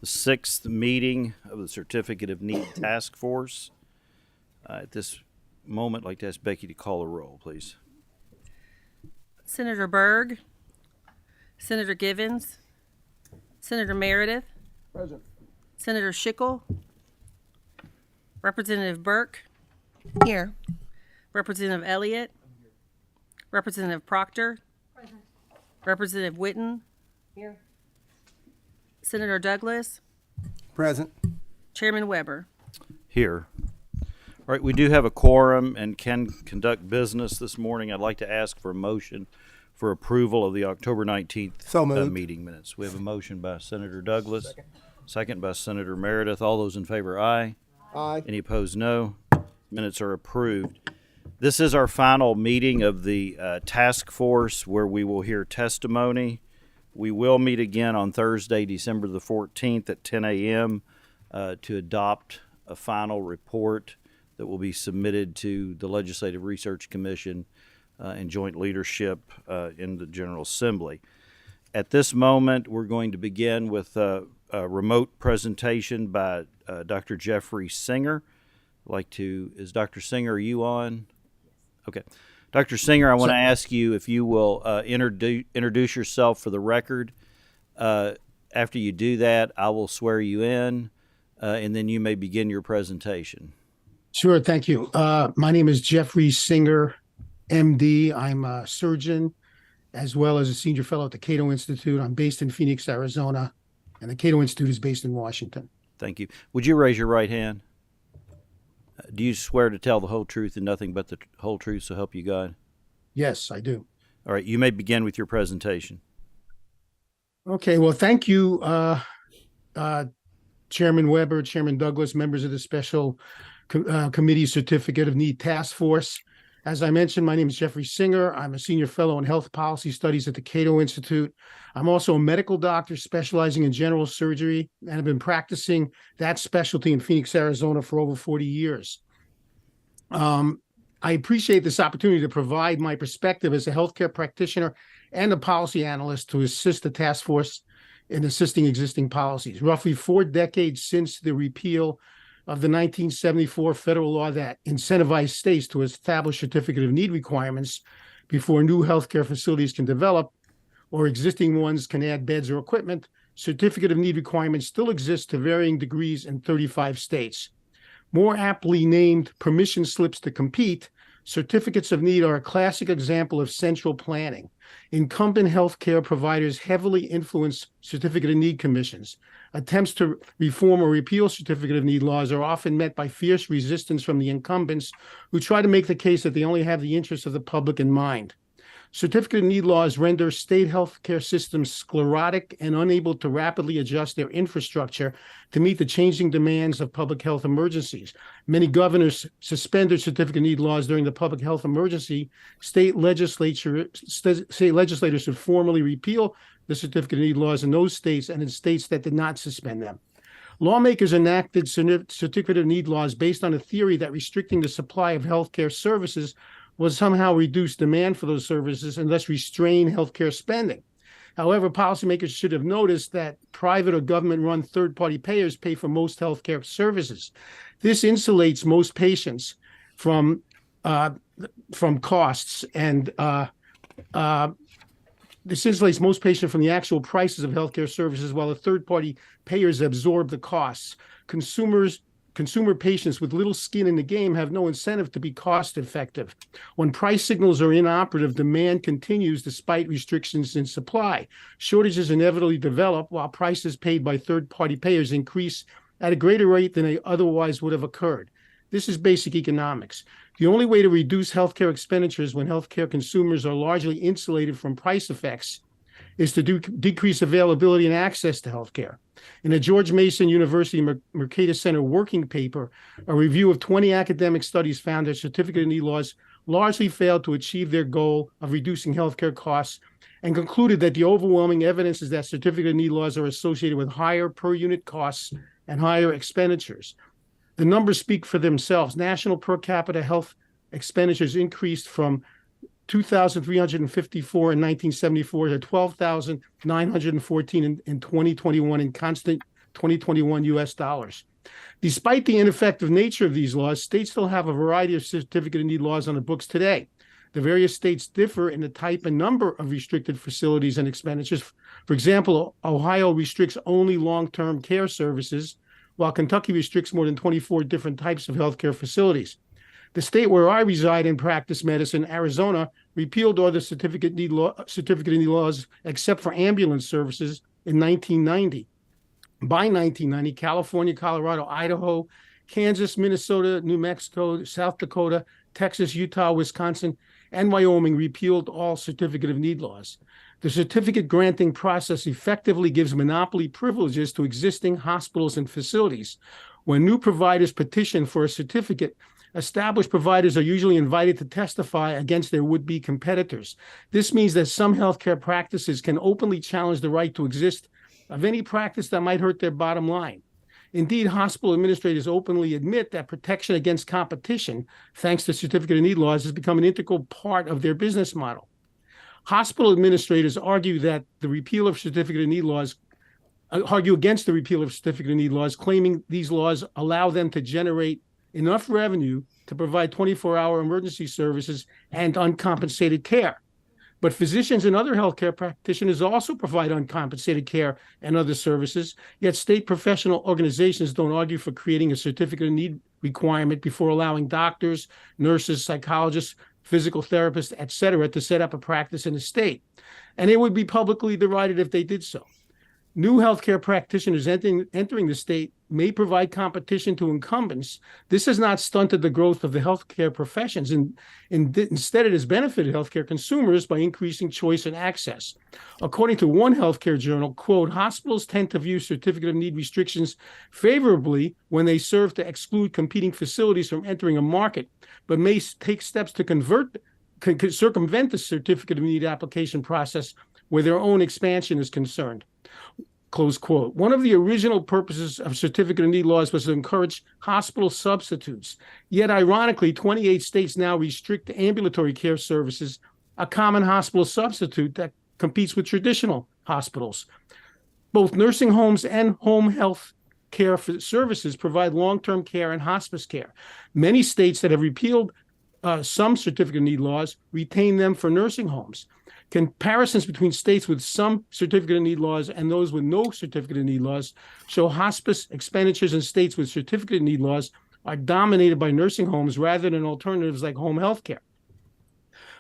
the sixth meeting of the Certificate of Need Task Force. At this moment, I'd like to ask Becky to call a roll, please. Senator Byrd, Senator Givens, Senator Meredith, Present. Senator Schickel, Representative Burke, Here. Representative Elliott, Representative Proctor, Present. Representative Witten, Here. Senator Douglas, Present. Chairman Weber. Here. All right, we do have a quorum and can conduct business this morning. I'd like to ask for a motion for approval of the October 19th So moved. meeting minutes. We have a motion by Senator Douglas, second by Senator Meredith. All those in favor, aye. Aye. Any opposed, no. Minutes are approved. This is our final meeting of the task force where we will hear testimony. We will meet again on Thursday, December the 14th at 10 a.m. To adopt a final report that will be submitted to the Legislative Research Commission and joint leadership in the General Assembly. At this moment, we're going to begin with a remote presentation by Dr. Jeffrey Singer. Is Dr. Singer, are you on? Okay. Dr. Singer, I want to ask you if you will introduce yourself for the record. After you do that, I will swear you in, and then you may begin your presentation. Sure, thank you. My name is Jeffrey Singer, MD. I'm a surgeon as well as a senior fellow at the Cato Institute. I'm based in Phoenix, Arizona, and the Cato Institute is based in Washington. Thank you. Would you raise your right hand? Do you swear to tell the whole truth and nothing but the whole truth, so help you God? Yes, I do. All right, you may begin with your presentation. Okay, well, thank you, Chairman Weber, Chairman Douglas, members of the Special Committee Certificate of Need Task Force. As I mentioned, my name is Jeffrey Singer. I'm a senior fellow in health policy studies at the Cato Institute. I'm also a medical doctor specializing in general surgery, and have been practicing that specialty in Phoenix, Arizona for over 40 years. I appreciate this opportunity to provide my perspective as a healthcare practitioner and a policy analyst to assist the task force in assisting existing policies. Roughly 4 decades since the repeal of the 1974 federal law that incentivized states to establish certificate of need requirements before new healthcare facilities can develop or existing ones can add beds or equipment, certificate of need requirements still exist to varying degrees in 35 states. More aptly named permission slips to compete, certificates of need are a classic example of central planning. Incumbent healthcare providers heavily influence certificate of need commissions. Attempts to reform or repeal certificate of need laws are often met by fierce resistance from the incumbents who try to make the case that they only have the interests of the public in mind. Certificate of need laws render state healthcare systems sclerotic and unable to rapidly adjust their infrastructure to meet the changing demands of public health emergencies. Many governors suspended certificate of need laws during the public health emergency. State legislators should formally repeal the certificate of need laws in those states and in states that did not suspend them. Lawmakers enacted certificate of need laws based on a theory that restricting the supply of healthcare services will somehow reduce demand for those services and thus restrain healthcare spending. However, policymakers should have noticed that private or government-run third-party payers pay for most healthcare services. This insulates most patients from costs and this insulates most patients from the actual prices of healthcare services, while the third-party payers absorb the costs. Consumer patients with little skin in the game have no incentive to be cost-effective. When price signals are inoperative, demand continues despite restrictions in supply. Shortages inevitably develop while prices paid by third-party payers increase at a greater rate than they otherwise would have occurred. This is basic economics. The only way to reduce healthcare expenditures when healthcare consumers are largely insulated from price effects is to decrease availability and access to healthcare. In a George Mason University Mercatus Center working paper, a review of 20 academic studies found that certificate of need laws largely failed to achieve their goal of reducing healthcare costs and concluded that the overwhelming evidence is that certificate of need laws are associated with higher per unit costs and higher expenditures. The numbers speak for themselves. National per capita health expenditures increased from 2,354 in 1974 to 12,914 in 2021 in constant 2021 US dollars. Despite the ineffective nature of these laws, states still have a variety of certificate of need laws on the books today. The various states differ in the type and number of restricted facilities and expenditures. For example, Ohio restricts only long-term care services, while Kentucky restricts more than 24 different types of healthcare facilities. The state where I reside and practice medicine, Arizona, repealed all the certificate of need laws except for ambulance services in 1990. By 1990, California, Colorado, Idaho, Kansas, Minnesota, New Mexico, South Dakota, Texas, Utah, Wisconsin, and Wyoming repealed all certificate of need laws. The certificate granting process effectively gives monopoly privileges to existing hospitals and facilities. When new providers petition for a certificate, established providers are usually invited to testify against their would-be competitors. This means that some healthcare practices can openly challenge the right to exist of any practice that might hurt their bottom line. Indeed, hospital administrators openly admit that protection against competition, thanks to certificate of need laws, has become an integral part of their business model. Hospital administrators argue against the repeal of certificate of need laws, claiming these laws allow them to generate enough revenue to provide 24-hour emergency services and uncompensated care. But physicians and other healthcare practitioners also provide uncompensated care and other services, yet state professional organizations don't argue for creating a certificate of need requirement before allowing doctors, nurses, psychologists, physical therapists, etc., to set up a practice in the state. And they would be publicly derided if they did so. New healthcare practitioners entering the state may provide competition to incumbents. This has not stunted the growth of the healthcare professions, and instead it has benefited healthcare consumers by increasing choice and access. According to one healthcare journal, quote, hospitals tend to view certificate of need restrictions favorably when they serve to exclude competing facilities from entering a market, but may take steps to circumvent the certificate of need application process where their own expansion is concerned. Close quote. One of the original purposes of certificate of need laws was to encourage hospital substitutes. Yet, ironically, 28 states now restrict ambulatory care services, a common hospital substitute that competes with traditional hospitals. Both nursing homes and home health care services provide long-term care and hospice care. Many states that have repealed some certificate of need laws retain them for nursing homes. Comparisons between states with some certificate of need laws and those with no certificate of need laws show hospice expenditures in states with certificate of need laws are dominated by nursing homes rather than alternatives like home health care.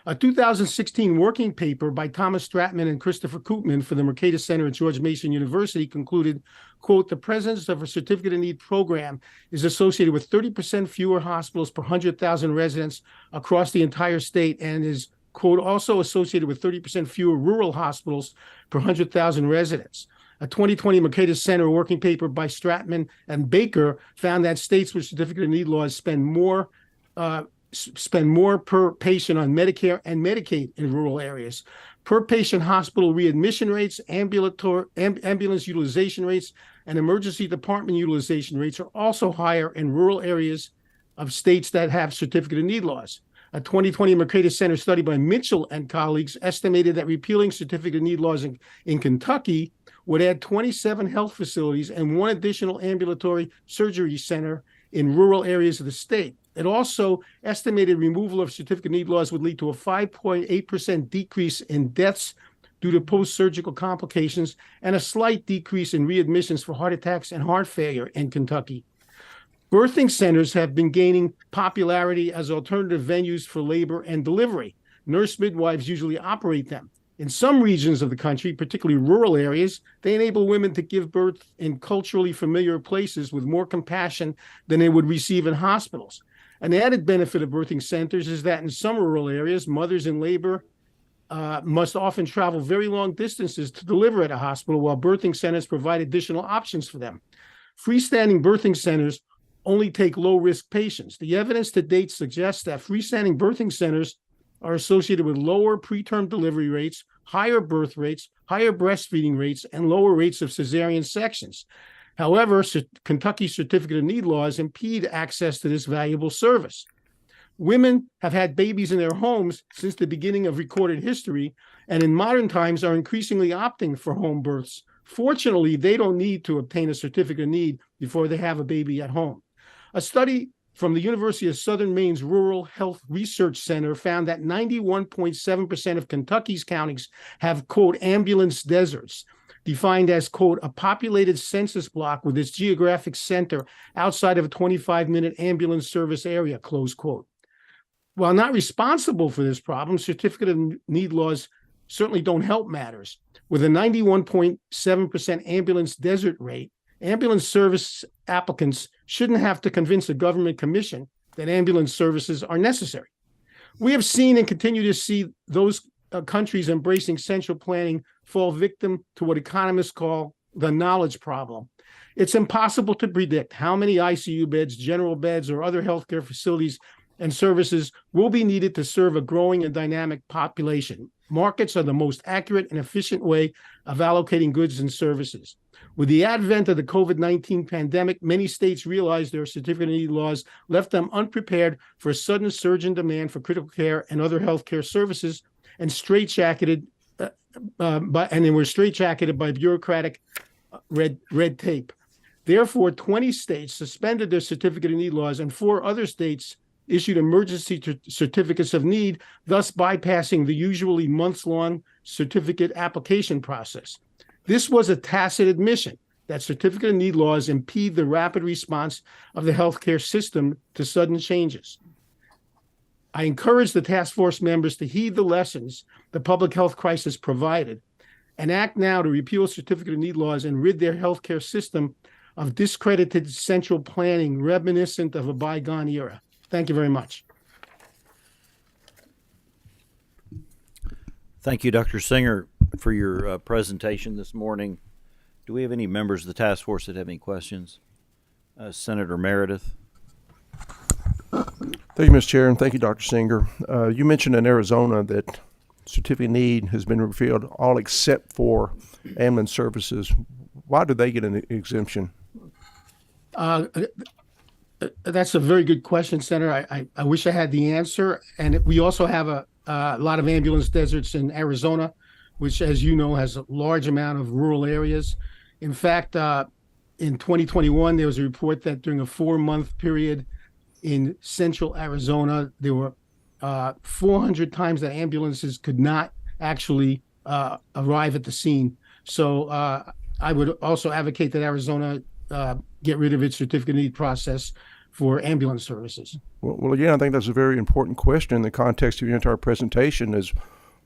A 2016 working paper by Thomas Stratman and Christopher Koopman for the Mercatus Center at George Mason University concluded, quote, the presence of a certificate of need program is associated with 30% fewer hospitals per 100,000 residents across the entire state and is, quote, also associated with 30% fewer rural hospitals per 100,000 residents. A 2020 Mercatus Center working paper by Stratman and Baker found that states with certificate of need laws spend more per patient on Medicare and Medicaid in rural areas. Per patient hospital readmission rates, ambulance utilization rates, and emergency department utilization rates are also higher in rural areas of states that have certificate of need laws. A 2020 Mercatus Center study by Mitchell and colleagues estimated that repealing certificate of need laws in Kentucky would add 27 health facilities and one additional ambulatory surgery center in rural areas of the state. It also estimated removal of certificate of need laws would lead to a 5.8% decrease in deaths due to post-surgical complications and a slight decrease in readmissions for heart attacks and heart failure in Kentucky. Birthing centers have been gaining popularity as alternative venues for labor and delivery. Nurse midwives usually operate them. In some regions of the country, particularly rural areas, they enable women to give birth in culturally familiar places with more compassion than they would receive in hospitals. An added benefit of birthing centers is that in some rural areas, mothers in labor must often travel very long distances to deliver at a hospital, while birthing centers provide additional options for them. Freestanding birthing centers only take low-risk patients. The evidence to date suggests that freestanding birthing centers are associated with lower preterm delivery rates, higher birth rates, higher breastfeeding rates, and lower rates of cesarean sections. However, Kentucky certificate of need laws impede access to this valuable service. Women have had babies in their homes since the beginning of recorded history, and in modern times are increasingly opting for home births, Fortunately, they don't need to obtain a certificate of need before they have a baby at home. A study from the University of Southern Maine's Rural Health Research Center found that 91.7% of Kentucky's counties have, quote, ambulance deserts, defined as, quote, a populated census block with its geographic center outside of a 25-minute ambulance service area, close quote. While not responsible for this problem, certificate of need laws certainly don't help matters. With a 91.7% ambulance desert rate, ambulance service applicants shouldn't have to convince a government commission that ambulance services are necessary. We have seen and continue to see those countries embracing central planning fall victim to what economists call the knowledge problem. It's impossible to predict how many ICU beds, general beds, or other healthcare facilities and services will be needed to serve a growing and dynamic population. Markets are the most accurate and efficient way of allocating goods and services. With the advent of the COVID-19 pandemic, many states realized their certificate of need laws left them unprepared for a sudden surge in demand for critical care and other healthcare services, and straitjacketed they were straitjacketed by bureaucratic red tape. Therefore, 20 states suspended their certificate of need laws, and 4 other states issued emergency certificates of need, thus bypassing the usually months-long certificate application process. This was a tacit admission that certificate of need laws impede the rapid response of the healthcare system to sudden changes. I encourage the task force members to heed the lessons the public health crisis provided and act now to repeal certificate of need laws and rid their healthcare system of discredited central planning reminiscent of a bygone era. Thank you very much. Thank you, Dr. Singer, for your presentation this morning. Do we have any members of the task force that have any questions? Senator Meredith. Thank you, Mr. Chair, and thank you, Dr. Singer. You mentioned in Arizona that certificate of need has been repealed all except for ambulance services. Why do they get an exemption? That's a very good question, Senator. I wish I had the answer. And we also have a lot of ambulance deserts in Arizona, which, as you know, has a large amount of rural areas. In fact, in 2021, there was a report that during a 4-month period in central Arizona, there were 400 times that ambulances could not actually arrive at the scene. So I would also advocate that Arizona get rid of its certificate of need process for ambulance services. Well, again, I think that's a very important question in the context of your entire presentation is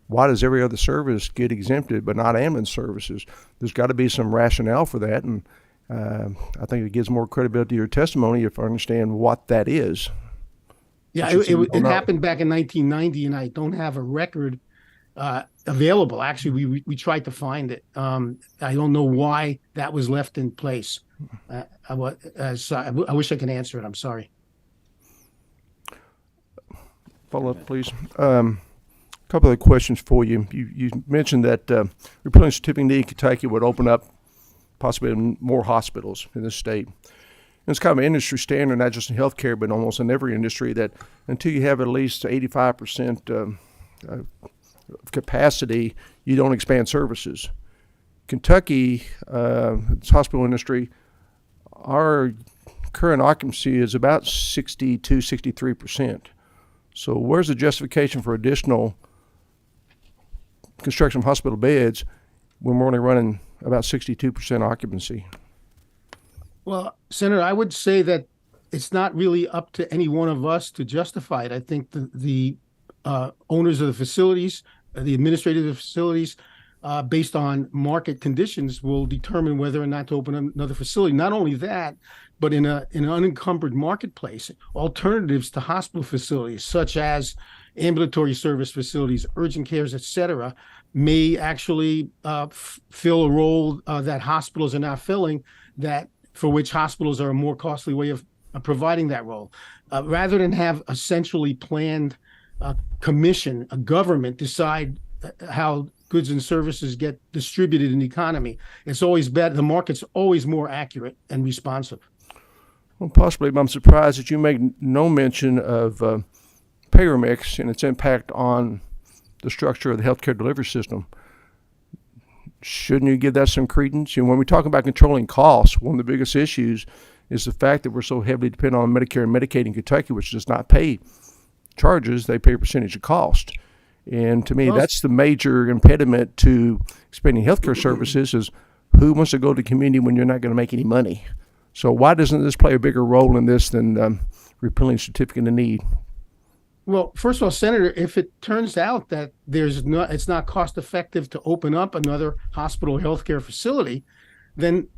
why does every other service get exempted but not ambulance services? There's got to be some rationale for that, and I think it gives more credibility to your testimony if I understand what that is. Yeah, it happened back in 1990, and I don't have a record available. Actually, we tried to find it. I don't know why that was left in place. I wish I could answer it. I'm sorry. Follow up, please. A couple of questions for you. You mentioned that repealing certificate of need in Kentucky would open up possibly more hospitals in the state. And it's kind of an industry standard, not just in healthcare, but almost in every industry, that until you have at least 85% capacity, you don't expand services. Kentucky, its hospital industry, our current occupancy is about 62, 63%. So where's the justification for additional construction of hospital beds when we're only running about 62% occupancy? Well, Senator, I would say that it's not really up to any one of us to justify it. I think the owners of the facilities, the administrators of the facilities, based on market conditions, will determine whether or not to open another facility. Not only that, but in an unencumbered marketplace, alternatives to hospital facilities, such as ambulatory service facilities, urgent cares, et cetera, may actually fill a role that hospitals are not filling, for which hospitals are a more costly way of providing that role. Rather than have a centrally planned commission, a government decide how goods and services get distributed in the economy, it's always better. The market's always more accurate and responsive. Well, possibly, but I'm surprised that you make no mention of payer mix and its impact on the structure of the healthcare delivery system. Shouldn't you give that some credence? And when we talk about controlling costs, one of the biggest issues is the fact that we're so heavily dependent on Medicare and Medicaid in Kentucky, which does not pay charges, they pay a percentage of cost. And to me, Well, that's the major impediment to expanding healthcare services is who wants to go to the community when you're not going to make any money? So why doesn't this play a bigger role in this than repealing certificate of need? Well, first of all, Senator, if it turns out that it's not cost effective to open up another hospital or healthcare facility, then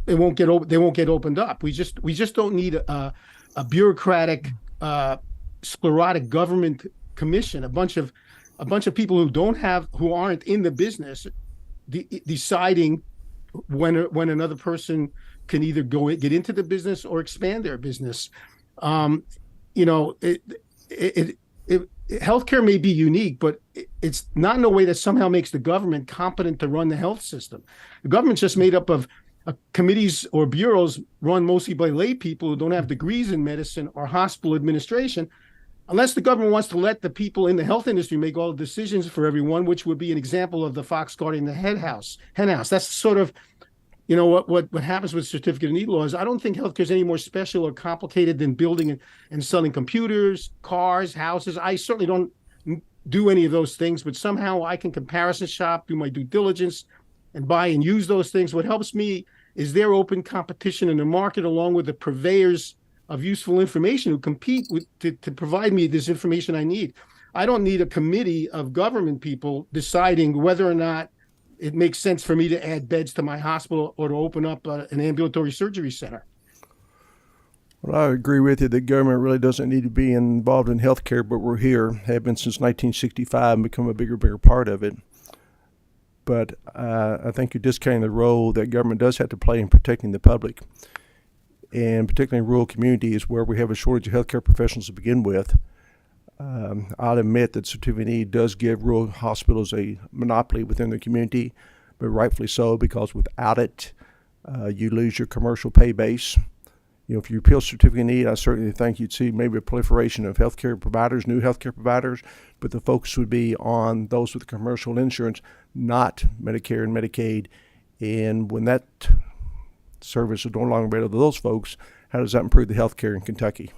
they won't get opened up. We just don't need a bureaucratic, sclerotic government commission, a bunch of people who aren't in the business deciding when another person can either get into the business or expand their business. Healthcare may be unique, but it's not in a way that somehow makes the government competent to run the health system. The government's just made up of committees or bureaus run mostly by lay people who don't have degrees in medicine or hospital administration, unless the government wants to let the people in the health industry make all the decisions for everyone, which would be an example of the fox guarding the hen house. That's sort of what happens with certificate of need laws. I don't think healthcare is any more special or complicated than building and selling computers, cars, houses. I certainly don't do any of those things, but somehow I can comparison shop, do my due diligence, and buy and use those things. What helps me is their open competition in the market, along with the purveyors of useful information who compete to provide me this information I need. I don't need a committee of government people deciding whether or not it makes sense for me to add beds to my hospital or to open up an ambulatory surgery center. Well, I agree with you that government really doesn't need to be involved in healthcare, but we're here, have been since 1965 and become a bigger part of it. But I think you're discounting the role that government does have to play in protecting the public. And particularly in rural communities where we have a shortage of healthcare professionals to begin with. I'll admit that certificate of need does give rural hospitals a monopoly within the community, but rightfully so, because without it, you lose your commercial pay base. If you repeal certificate of need, I certainly think you'd see maybe a proliferation of healthcare providers, new healthcare providers, but the focus would be on those with commercial insurance, not Medicare and Medicaid. And when that service is no longer available to those folks, how does that improve the healthcare in Kentucky?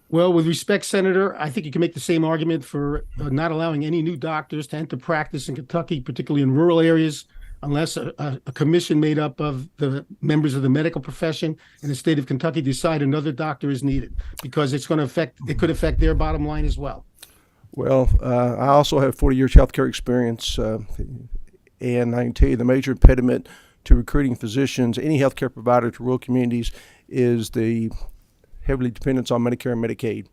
Well, with respect, Senator, I think you can make the same argument for not allowing any new doctors to enter practice in Kentucky, particularly in rural areas, unless a commission made up of the members of the medical profession in the state of Kentucky decide another doctor is needed, because it could affect their bottom line as well. Well, I also have 40 years healthcare experience, and I can tell you the major impediment to recruiting physicians, any healthcare provider to rural communities, is the heavily dependence on Medicare and Medicaid.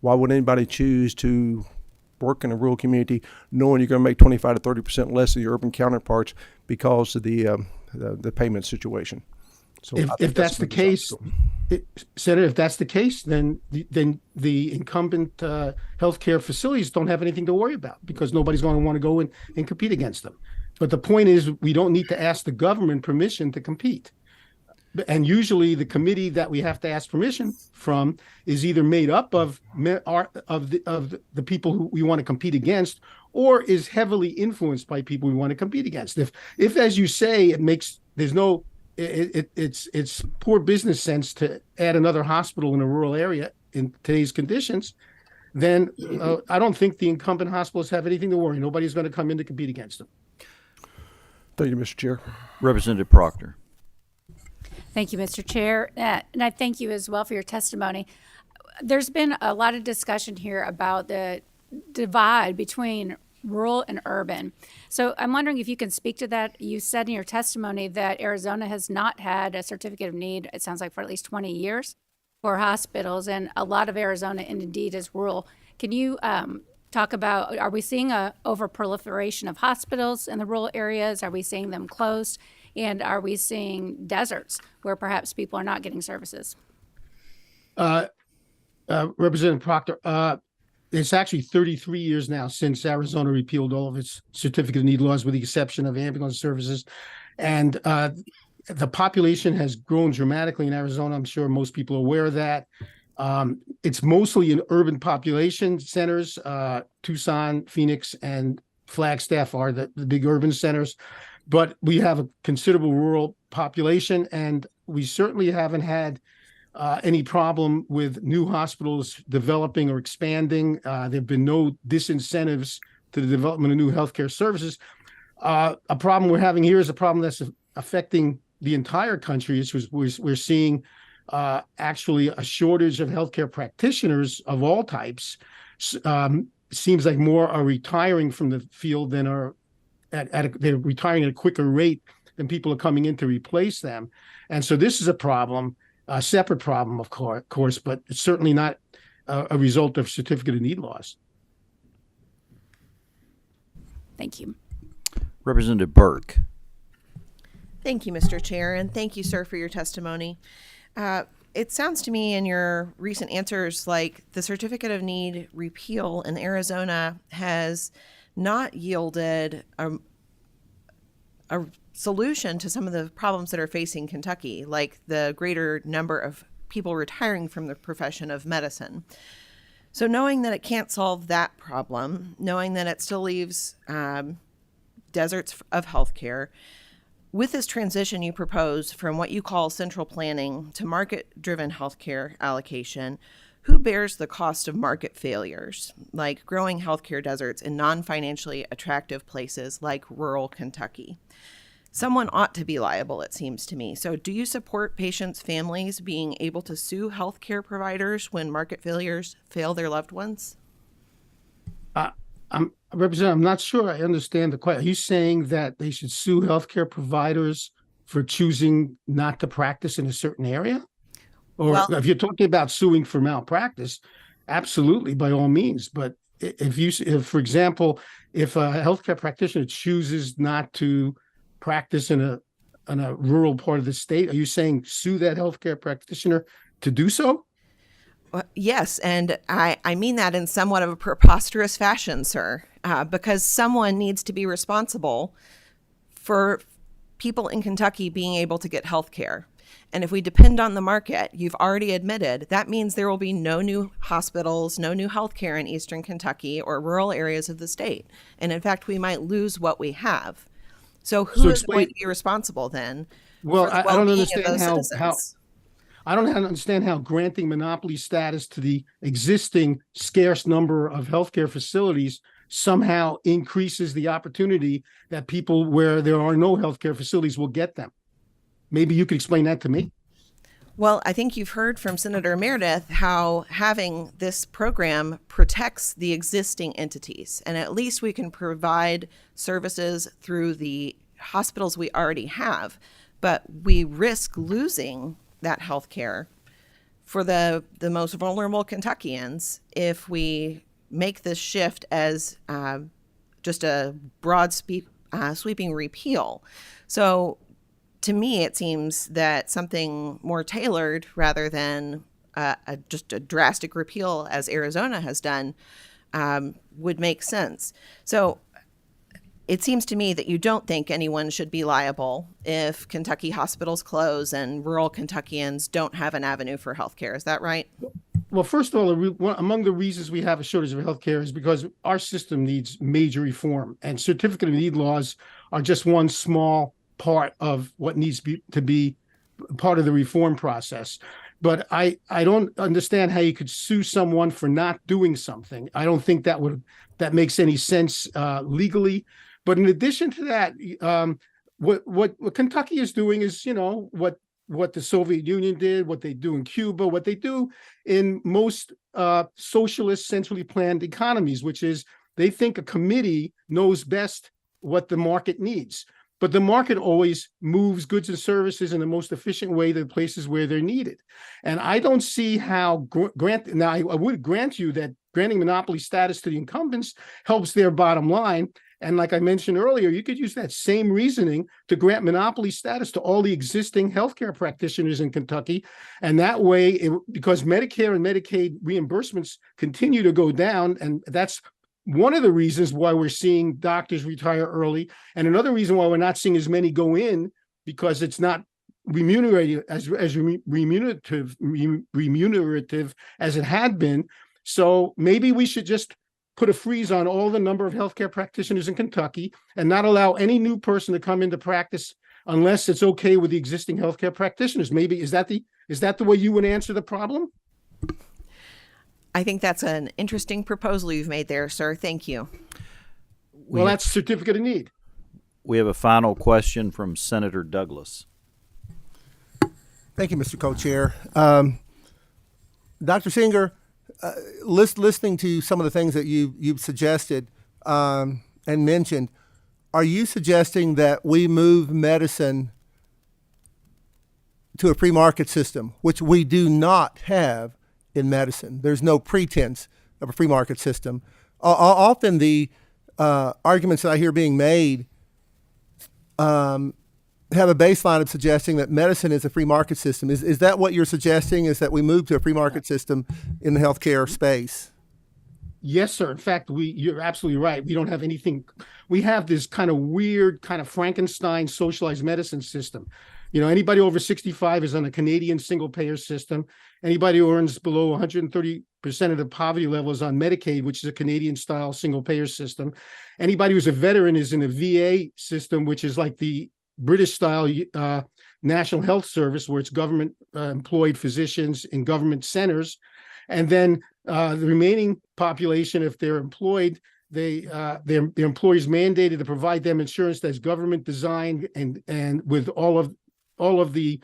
Why would anybody choose to work in a rural community knowing you're going to make 25 to 30% less than your urban counterparts because of the payment situation? So if that's the case, Senator, if that's the case, then the incumbent healthcare facilities don't have anything to worry about, because nobody's going to want to go and compete against them. But the point is, we don't need to ask the government permission to compete. And usually the committee that we have to ask permission from is either made up of the people who we want to compete against, or is heavily influenced by people we want to compete against. If as you say, it's poor business sense to add another hospital in a rural area in today's conditions, then I don't think the incumbent hospitals have anything to worry. Nobody's going to come in to compete against them. Thank you, Mr. Chair. Representative Proctor. Thank you, Mr. Chair. And I thank you as well for your testimony. There's been a lot of discussion here about the divide between rural and urban. So I'm wondering if you can speak to that. You said in your testimony that Arizona has not had a certificate of need, it sounds like, for at least 20 years for hospitals, and a lot of Arizona indeed is rural. Can you talk about, are we seeing a overproliferation of hospitals in the rural areas? Are we seeing them closed? And are we seeing deserts where perhaps people are not getting services? Representative Proctor, it's actually 33 years now since Arizona repealed all of its certificate of need laws, with the exception of ambulance services. And the population has grown dramatically in Arizona. I'm sure most people are aware of that. It's mostly in urban population centers, Tucson, Phoenix, and Flagstaff are the big urban centers, but we have a considerable rural population, and we certainly haven't had any problem with new hospitals developing or expanding. There have been no disincentives to the development of new healthcare services. A problem we're having here is a problem that's affecting the entire country. We're seeing actually a shortage of healthcare practitioners of all types. Seems like more are retiring from the field than are they're retiring at a quicker rate than people are coming in to replace them. And so this is a problem, a separate problem, of course, but it's certainly not a result of certificate of need laws. Thank you. Representative Burke. Thank you, Mr. Chair, and thank you, sir, for your testimony. It sounds to me in your recent answers like the certificate of need repeal in Arizona has not yielded a solution to some of the problems that are facing Kentucky, like the greater number of people retiring from the profession of medicine. So knowing that it can't solve that problem, knowing that it still leaves deserts of healthcare, with this transition you propose from what you call central planning to market-driven healthcare allocation, who bears the cost of market failures, like growing healthcare deserts in non-financially attractive places like rural Kentucky? Someone ought to be liable, it seems to me. So do you support patients' families being able to sue healthcare providers when market failures fail their loved ones? I'm not sure I understand the question. Are you saying that they should sue healthcare providers for choosing not to practice in a certain area? Or if you're talking about suing for malpractice, absolutely, by all means. But if, for example, if a healthcare practitioner chooses not to practice in a rural part of the state, are you saying sue that healthcare practitioner to do so? Yes, and I mean that in somewhat of a preposterous fashion, sir, because someone needs to be responsible for people in Kentucky being able to get health care. And if we depend on the market, you've already admitted, that means there will be no new hospitals, no new health care in eastern Kentucky or rural areas of the state. And in fact, we might lose what we have. So who is going to be responsible then? Well, I don't understand how I don't understand how granting monopoly status to the existing scarce number of healthcare facilities somehow increases the opportunity that people where there are no healthcare facilities will get them. Maybe you could explain that to me. Well, I think you've heard from Senator Meredith how having this program protects the existing entities, and at least we can provide services through the hospitals we already have, but we risk losing that health care for the most vulnerable Kentuckians if we make this shift as just a broad sweeping repeal. So to me, it seems that something more tailored rather than just a drastic repeal, as Arizona has done, would make sense. So it seems to me that you don't think anyone should be liable if Kentucky hospitals close and rural Kentuckians don't have an avenue for health care. Is that right? Well, first of all, among the reasons we have a shortage of healthcare is because our system needs major reform, and certificate of need laws are just one small part of what needs to be part of the reform process. But I don't understand how you could sue someone for not doing something. I don't think that makes any sense legally. But in addition to that, what Kentucky is doing is, what the Soviet Union did, what they do in Cuba, what they do in most socialist, centrally planned economies, which is they think a committee knows best what the market needs. But the market always moves goods and services in the most efficient way to the places where they're needed. And I don't see how now I would grant you that granting monopoly status to the incumbents helps their bottom line. And like I mentioned earlier, you could use that same reasoning to grant monopoly status to all the existing healthcare practitioners in Kentucky. And that way, because Medicare and Medicaid reimbursements continue to go down, and that's one of the reasons why we're seeing doctors retire early. And another reason why we're not seeing as many go in, because it's not remunerative as remunerative as it had been. So maybe we should just put a freeze on all the number of healthcare practitioners in Kentucky and not allow any new person to come into practice unless it's okay with the existing healthcare practitioners. Maybe is that the way you would answer the problem? I think that's an interesting proposal you've made there, sir. Thank you. Well, that's certificate of need. We have a final question from Senator Douglas. Thank you, Mr. Co-Chair. Dr. Singer, listening to some of the things that you've suggested and mentioned, are you suggesting that we move medicine to a free market system, which we do not have in medicine? There's no pretense of a free market system. Often the arguments that I hear being made have a baseline of suggesting that medicine is a free market system. Is that what you're suggesting, is that we move to a free market system in the healthcare space? Yes, sir. In fact, you're absolutely right. We don't have anything. We have this kind of weird, kind of Frankenstein socialized medicine system. You know, anybody over 65 is on a Canadian single payer system. Anybody who earns below 130% of the poverty level is on Medicaid, which is a Canadian style single payer system. Anybody who's a veteran is in a VA system, which is like the British style National Health Service, where it's government employed physicians in government centers. And then the remaining population, if they're employed, their employers mandated to provide them insurance that's government designed and with all of the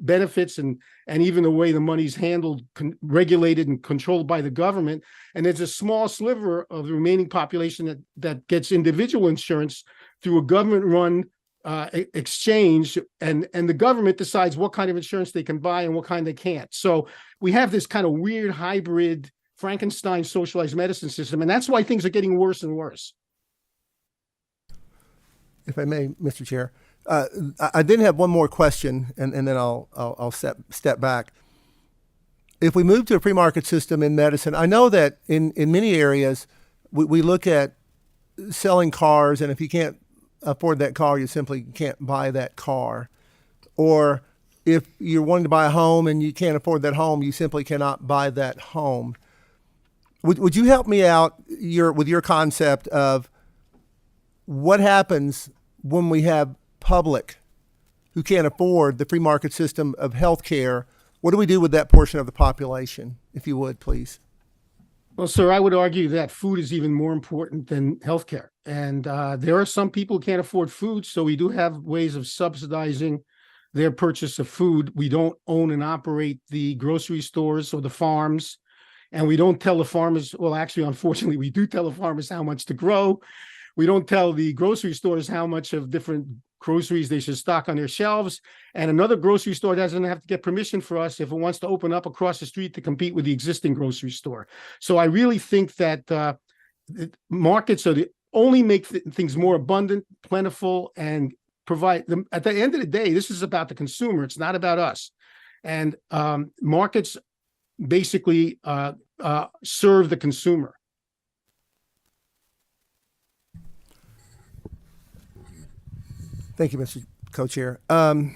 benefits and even the way the money's handled, regulated and controlled by the government. And there's a small sliver of the remaining population that gets individual insurance through a government-run exchange, and the government decides what kind of insurance they can buy and what kind they can't. So we have this kind of weird hybrid Frankenstein socialized medicine system, and that's why things are getting worse and worse. If I may, Mr. Chair, I did have one more question, and then I'll step back. If we move to a free market system in medicine, I know that in many areas we look at selling cars, and if you can't afford that car, you simply can't buy that car. Or if you're wanting to buy a home and you can't afford that home, you simply cannot buy that home. Would you help me out with your concept of what happens when we have public who can't afford the free market system of healthcare? What do we do with that portion of the population, if you would, please? Well, sir, I would argue that food is even more important than healthcare. And there are some people who can't afford food, so we do have ways of subsidizing their purchase of food. We don't own and operate the grocery stores or the farms, and we don't tell the farmers, well, actually, unfortunately, we do tell the farmers how much to grow. We don't tell the grocery stores how much of different groceries they should stock on their shelves. And another grocery store doesn't have to get permission for us if it wants to open up across the street to compete with the existing grocery store. So I really think that markets are only make things more abundant, plentiful, and provide them. At the end of the day, this is about the consumer. It's not about us. And markets basically serve the consumer. Thank you, Mr. Co-Chair. The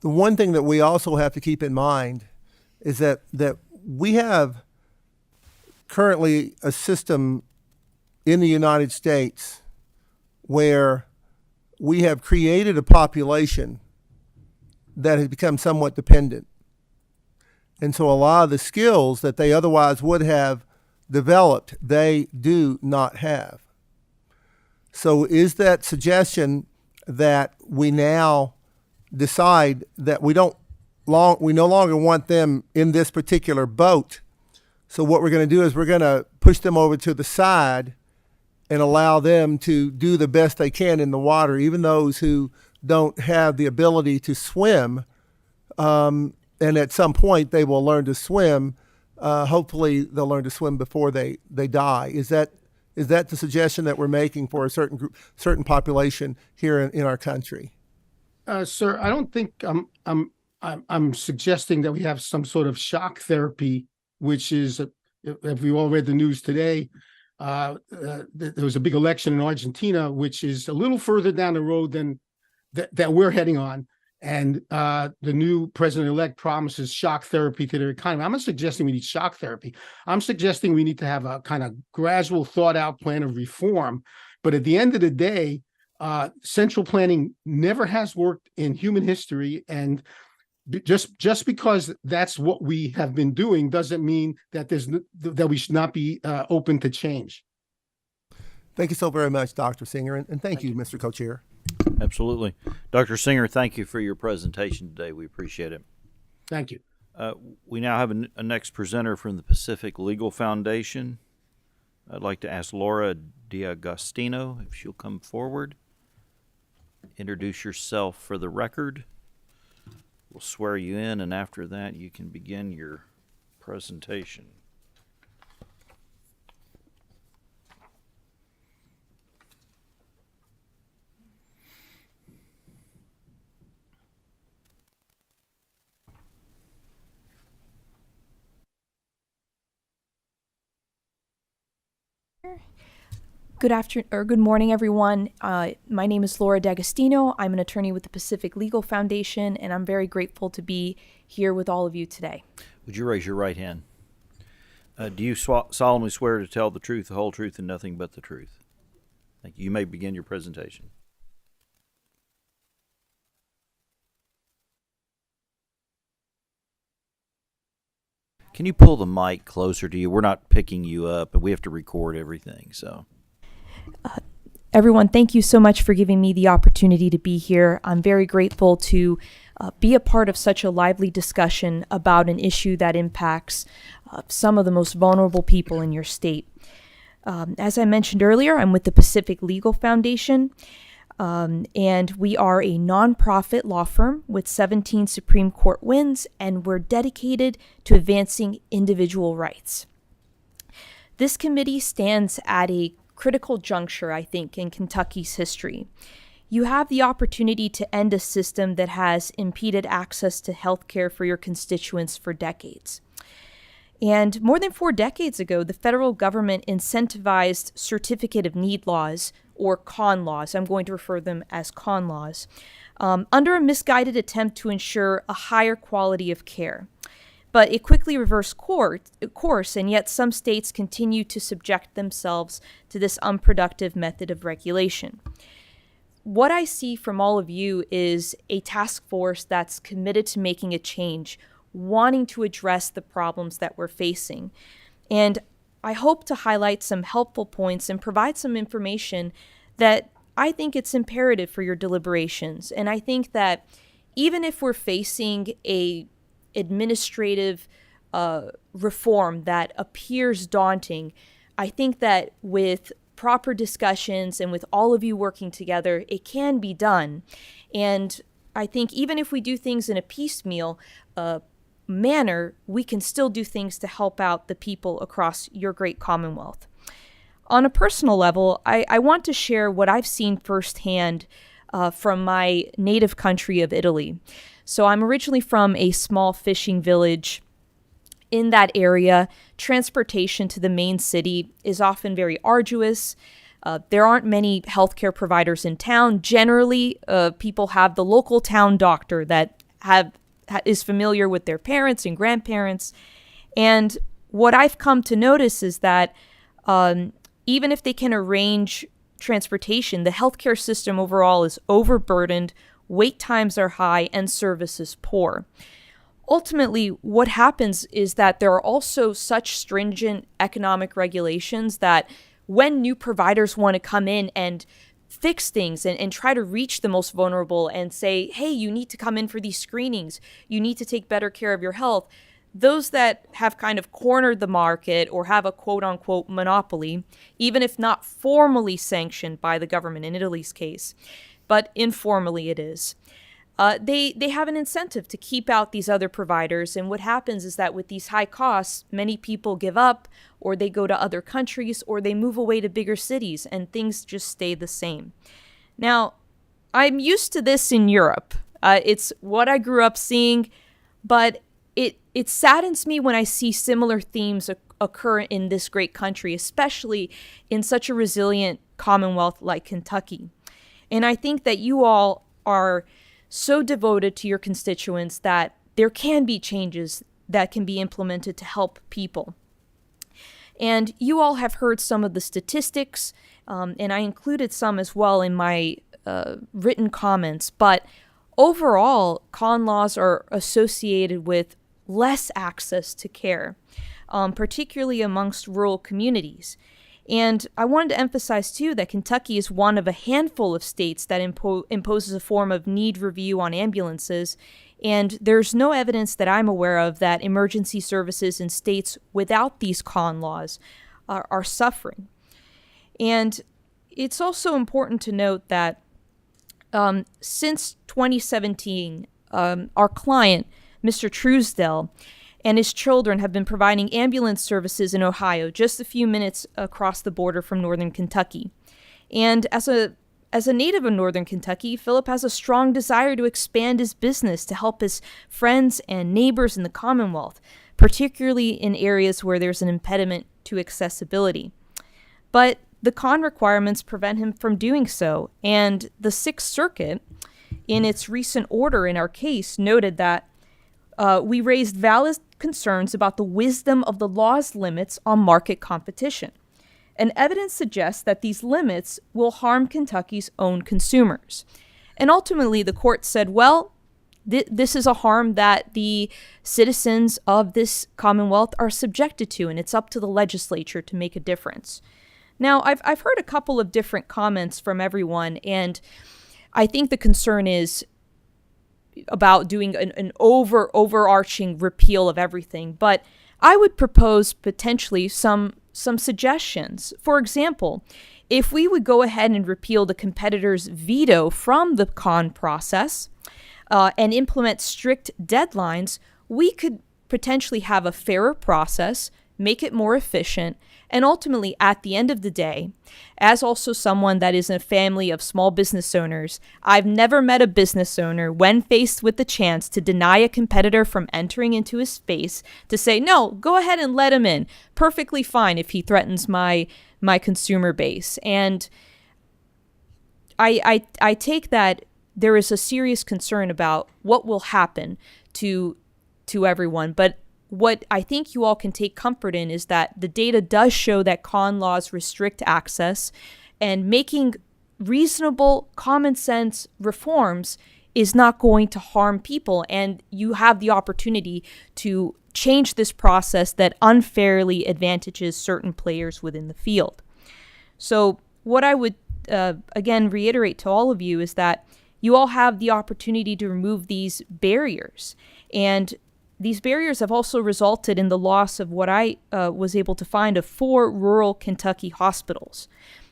one thing that we also have to keep in mind is that we have currently a system in the United States where we have created a population that has become somewhat dependent. And so a lot of the skills that they otherwise would have developed, they do not have. So is that suggestion that we now decide that we no longer want them in this particular boat? So what we're going to do is we're going to push them over to the side and allow them to do the best they can in the water, even those who don't have the ability to swim. And at some point they will learn to swim. Hopefully they'll learn to swim before they die. Is that the suggestion that we're making for a certain population here in our country? Sir, I don't think I'm suggesting that we have some sort of shock therapy, which is, if we all read the news today, there was a big election in Argentina, which is a little further down the road than that we're heading on. And the new president-elect promises shock therapy to their economy. I'm not suggesting we need shock therapy. I'm suggesting we need to have a kind of gradual, thought-out plan of reform. But at the end of the day, central planning never has worked in human history, and just because that's what we have been doing doesn't mean that that we should not be open to change. Thank you so very much, Dr. Singer, and thank you, Mr. Co-Chair. Absolutely. Dr. Singer, thank you for your presentation today. We appreciate it. Thank you. We now have a next presenter from the Pacific Legal Foundation. I'd like to ask Laura D'Agostino if she'll come forward. Introduce yourself for the record. We'll swear you in, and after that, you can begin your presentation. Good afternoon or good morning, everyone. My name is Laura D'Agostino. I'm an attorney with the Pacific Legal Foundation, and I'm very grateful to be here with all of you today. Would you raise your right hand? Do you solemnly swear to tell the truth, the whole truth, and nothing but the truth? Thank you. You may begin your presentation. Can you pull the mic closer to you? We're not picking you up, and we have to record everything, so. Everyone, thank you so much for giving me the opportunity to be here. I'm very grateful to be a part of such a lively discussion about an issue that impacts some of the most vulnerable people in your state. As I mentioned earlier, I'm with the Pacific Legal Foundation, and we are a nonprofit law firm with 17 Supreme Court wins, and we're dedicated to advancing individual rights. This committee stands at a critical juncture, I think, in Kentucky's history. You have the opportunity to end a system that has impeded access to health care for your constituents for decades. And more than 4 decades ago, the federal government incentivized certificate of need laws, or CON laws. I'm going to refer them as CON laws, under a misguided attempt to ensure a higher quality of care. But it quickly reversed course, and yet some states continue to subject themselves to this unproductive method of regulation. What I see from all of you is a task force that's committed to making a change, wanting to address the problems that we're facing. And I hope to highlight some helpful points and provide some information that I think it's imperative for your deliberations. And I think that even if we're facing a administrative reform that appears daunting, I think that with proper discussions and with all of you working together, it can be done. And I think even if we do things in a piecemeal manner, we can still do things to help out the people across your great Commonwealth. On a personal level, I want to share what I've seen firsthand from my native country of Italy. So I'm originally from a small fishing village in that area. Transportation to the main city is often very arduous. There aren't many healthcare providers in town. Generally, people have the local town doctor that is familiar with their parents and grandparents. And what I've come to notice is that even if they can arrange transportation, the healthcare system overall is overburdened, wait times are high, and service is poor. Ultimately, what happens is that there are also such stringent economic regulations that when new providers want to come in and fix things and try to reach the most vulnerable and say, hey, you need to come in for these screenings, you need to take better care of your health, those that have kind of cornered the market or have a quote-unquote monopoly, even if not formally sanctioned by the government in Italy's case, but informally it is, they have an incentive to keep out these other providers. And what happens is that with these high costs, many people give up, or they go to other countries, or they move away to bigger cities, and things just stay the same. Now, I'm used to this in Europe. It's what I grew up seeing, but it saddens me when I see similar themes occur in this great country, especially in such a resilient commonwealth like Kentucky. And I think that you all are so devoted to your constituents that there can be changes that can be implemented to help people. And you all have heard some of the statistics, and I included some as well in my written comments, but overall, con laws are associated with less access to care, particularly amongst rural communities. And I wanted to emphasize, too, that Kentucky is one of a handful of states that imposes a form of need review on ambulances, and there's no evidence that I'm aware of that emergency services in states without these con laws are suffering. And it's also important to note that since 2017, our client, Mr. Truesdell, and his children have been providing ambulance services in Ohio, just a few minutes across the border from northern Kentucky. And as a native of northern Kentucky, Philip has a strong desire to expand his business to help his friends and neighbors in the Commonwealth, particularly in areas where there's an impediment to accessibility. But the con requirements prevent him from doing so, and the Sixth Circuit, in its recent order in our case, noted that we raised valid concerns about the wisdom of the law's limits on market competition. And evidence suggests that these limits will harm Kentucky's own consumers. And ultimately, the court said, well, this is a harm that the citizens of this Commonwealth are subjected to, and it's up to the legislature to make a difference. Now, I've heard a couple of different comments from everyone, and I think the concern is about doing an overarching repeal of everything, but I would propose potentially some suggestions. For example, if we would go ahead and repeal the competitor's veto from the con process and implement strict deadlines, we could potentially have a fairer process, make it more efficient, and ultimately, at the end of the day, as also someone that is in a family of small business owners, I've never met a business owner when faced with the chance to deny a competitor from entering into his space to say, no, go ahead and let him in. Perfectly fine if he threatens my consumer base. And I take that there is a serious concern about what will happen to everyone, but what I think you all can take comfort in is that the data does show that con laws restrict access, and making reasonable, common sense reforms is not going to harm people. And you have the opportunity to change this process that unfairly advantages certain players within the field. So what I would, again, reiterate to all of you is that you all have the opportunity to remove these barriers. And these barriers have also resulted in the loss of what I was able to find of 4 rural Kentucky hospitals.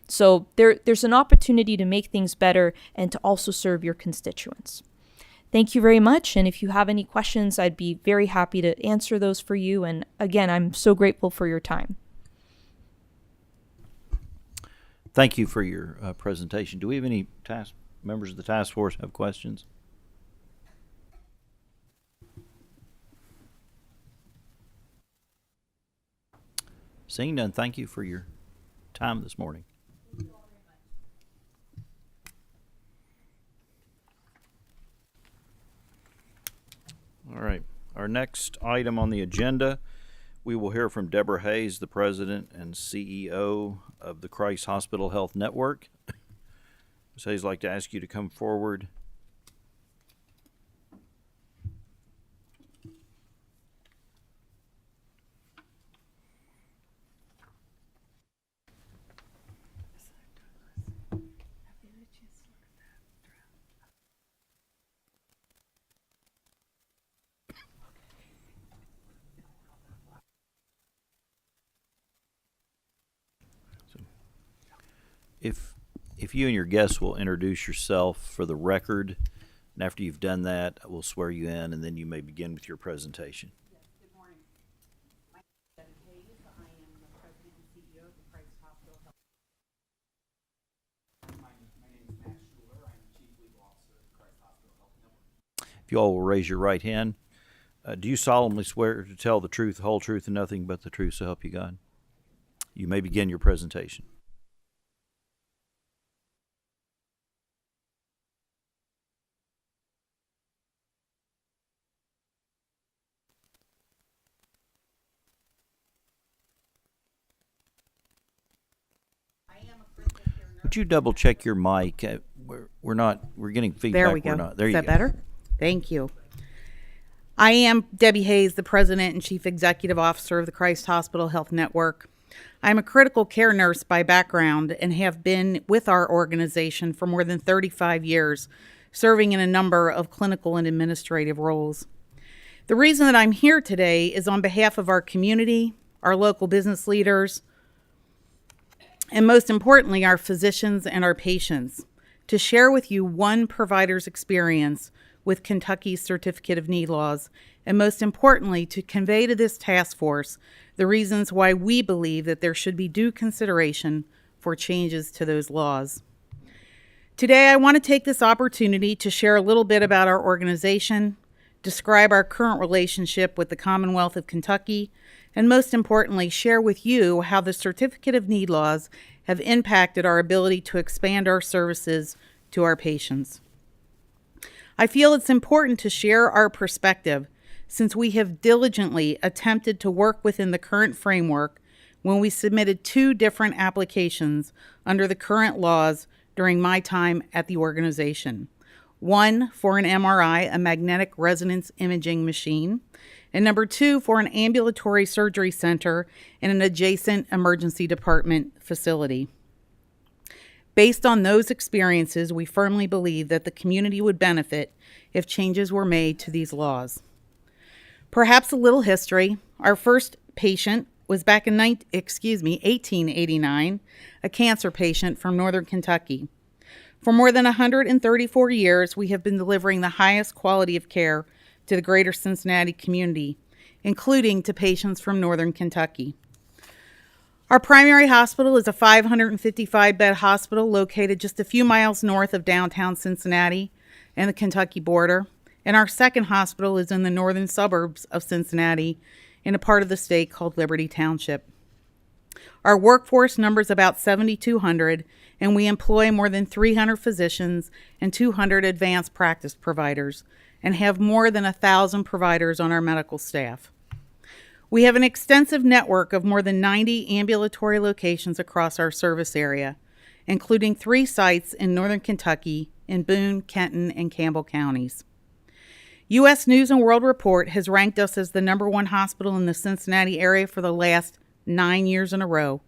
So there's an opportunity to make things better and to also serve your constituents. Thank you very much. And if you have any questions, I'd be very happy to answer those for you. And again, I'm so grateful for your time. Thank you for your presentation. Do we have any members of the task force have questions? Seeing none, thank you for your time this morning. All right. Our next item on the agenda, we will hear from Deborah Hayes, the president and CEO of the Christ Hospital Health Network. Ms. Hayes, I'd like to ask you to come forward. If you and your guests will introduce yourself for the record, and after you've done that, we'll swear you in, and then you may begin with your presentation. Good morning. My name is Debbie Hayes. I am the president and CEO of the Christ Hospital Health. My name is Matt Schuler. I'm Chief Legal Officer of the Christ Hospital Health Network. If you all will raise your right hand, do you solemnly swear to tell the truth, the whole truth, and nothing but the truth, so help you God? You may begin your presentation. Would you double check your mic? We're getting feedback. There we go. We're not. There Is you that go. better? Thank you. I am Debbie Hayes, the President and Chief Executive Officer of the Christ Hospital Health Network. I'm a critical care nurse by background and have been with our organization for more than 35 years, serving in a number of clinical and administrative roles. The reason that I'm here today is on behalf of our community, our local business leaders, and most importantly, our physicians and our patients, to share with you one provider's experience with Kentucky's Certificate of Need laws, and most importantly, to convey to this task force the reasons why we believe that there should be due consideration for changes to those laws. Today, I want to take this opportunity to share a little bit about our organization, describe our current relationship with the Commonwealth of Kentucky, and most importantly, share with you how the Certificate of Need laws have impacted our ability to expand our services to our patients. I feel it's important to share our perspective since we have diligently attempted to work within the current framework when we submitted 2 different applications under the current laws during my time at the organization. One for an MRI, a magnetic resonance imaging machine, and number 2 for an ambulatory surgery center in an adjacent emergency department facility. Based on those experiences, we firmly believe that the community would benefit if changes were made to these laws. Perhaps a little history. Our first patient was back in 1889, a cancer patient from northern Kentucky. For more than 134 years, we have been delivering the highest quality of care to the greater Cincinnati community, including to patients from northern Kentucky. Our primary hospital is a 555-bed hospital located just a few miles north of downtown Cincinnati and the Kentucky border, and our second hospital is in the northern suburbs of Cincinnati in a part of the state called Liberty Township. Our workforce numbers about 7,200, and we employ more than 300 physicians and 200 advanced practice providers, and have more than 1,000 providers on our medical staff. We have an extensive network of more than 90 ambulatory locations across our service area, including 3 sites in northern Kentucky in Boone, Kenton, and Campbell counties. U.S. News & World Report has ranked us as the #1 hospital in the Cincinnati area for the last 9 years in a row,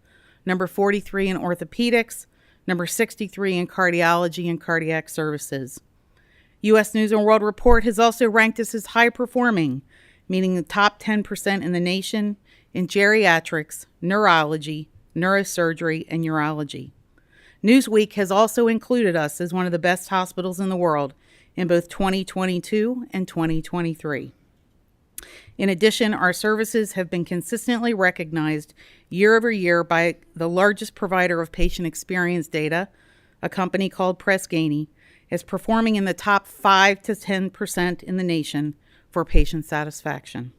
number 43 in orthopedics, number 63 in cardiology and cardiac services. U.S. News & World Report has also ranked us as high performing, meaning the top 10% in the nation in geriatrics, neurology, neurosurgery, and urology. Newsweek has also included us as one of the best hospitals in the world in both 2022 and 2023. In addition, our services have been consistently recognized year over year by the largest provider of patient experience data, a company called Press Ganey, as performing in the top 5 to 10% in the nation for patient satisfaction.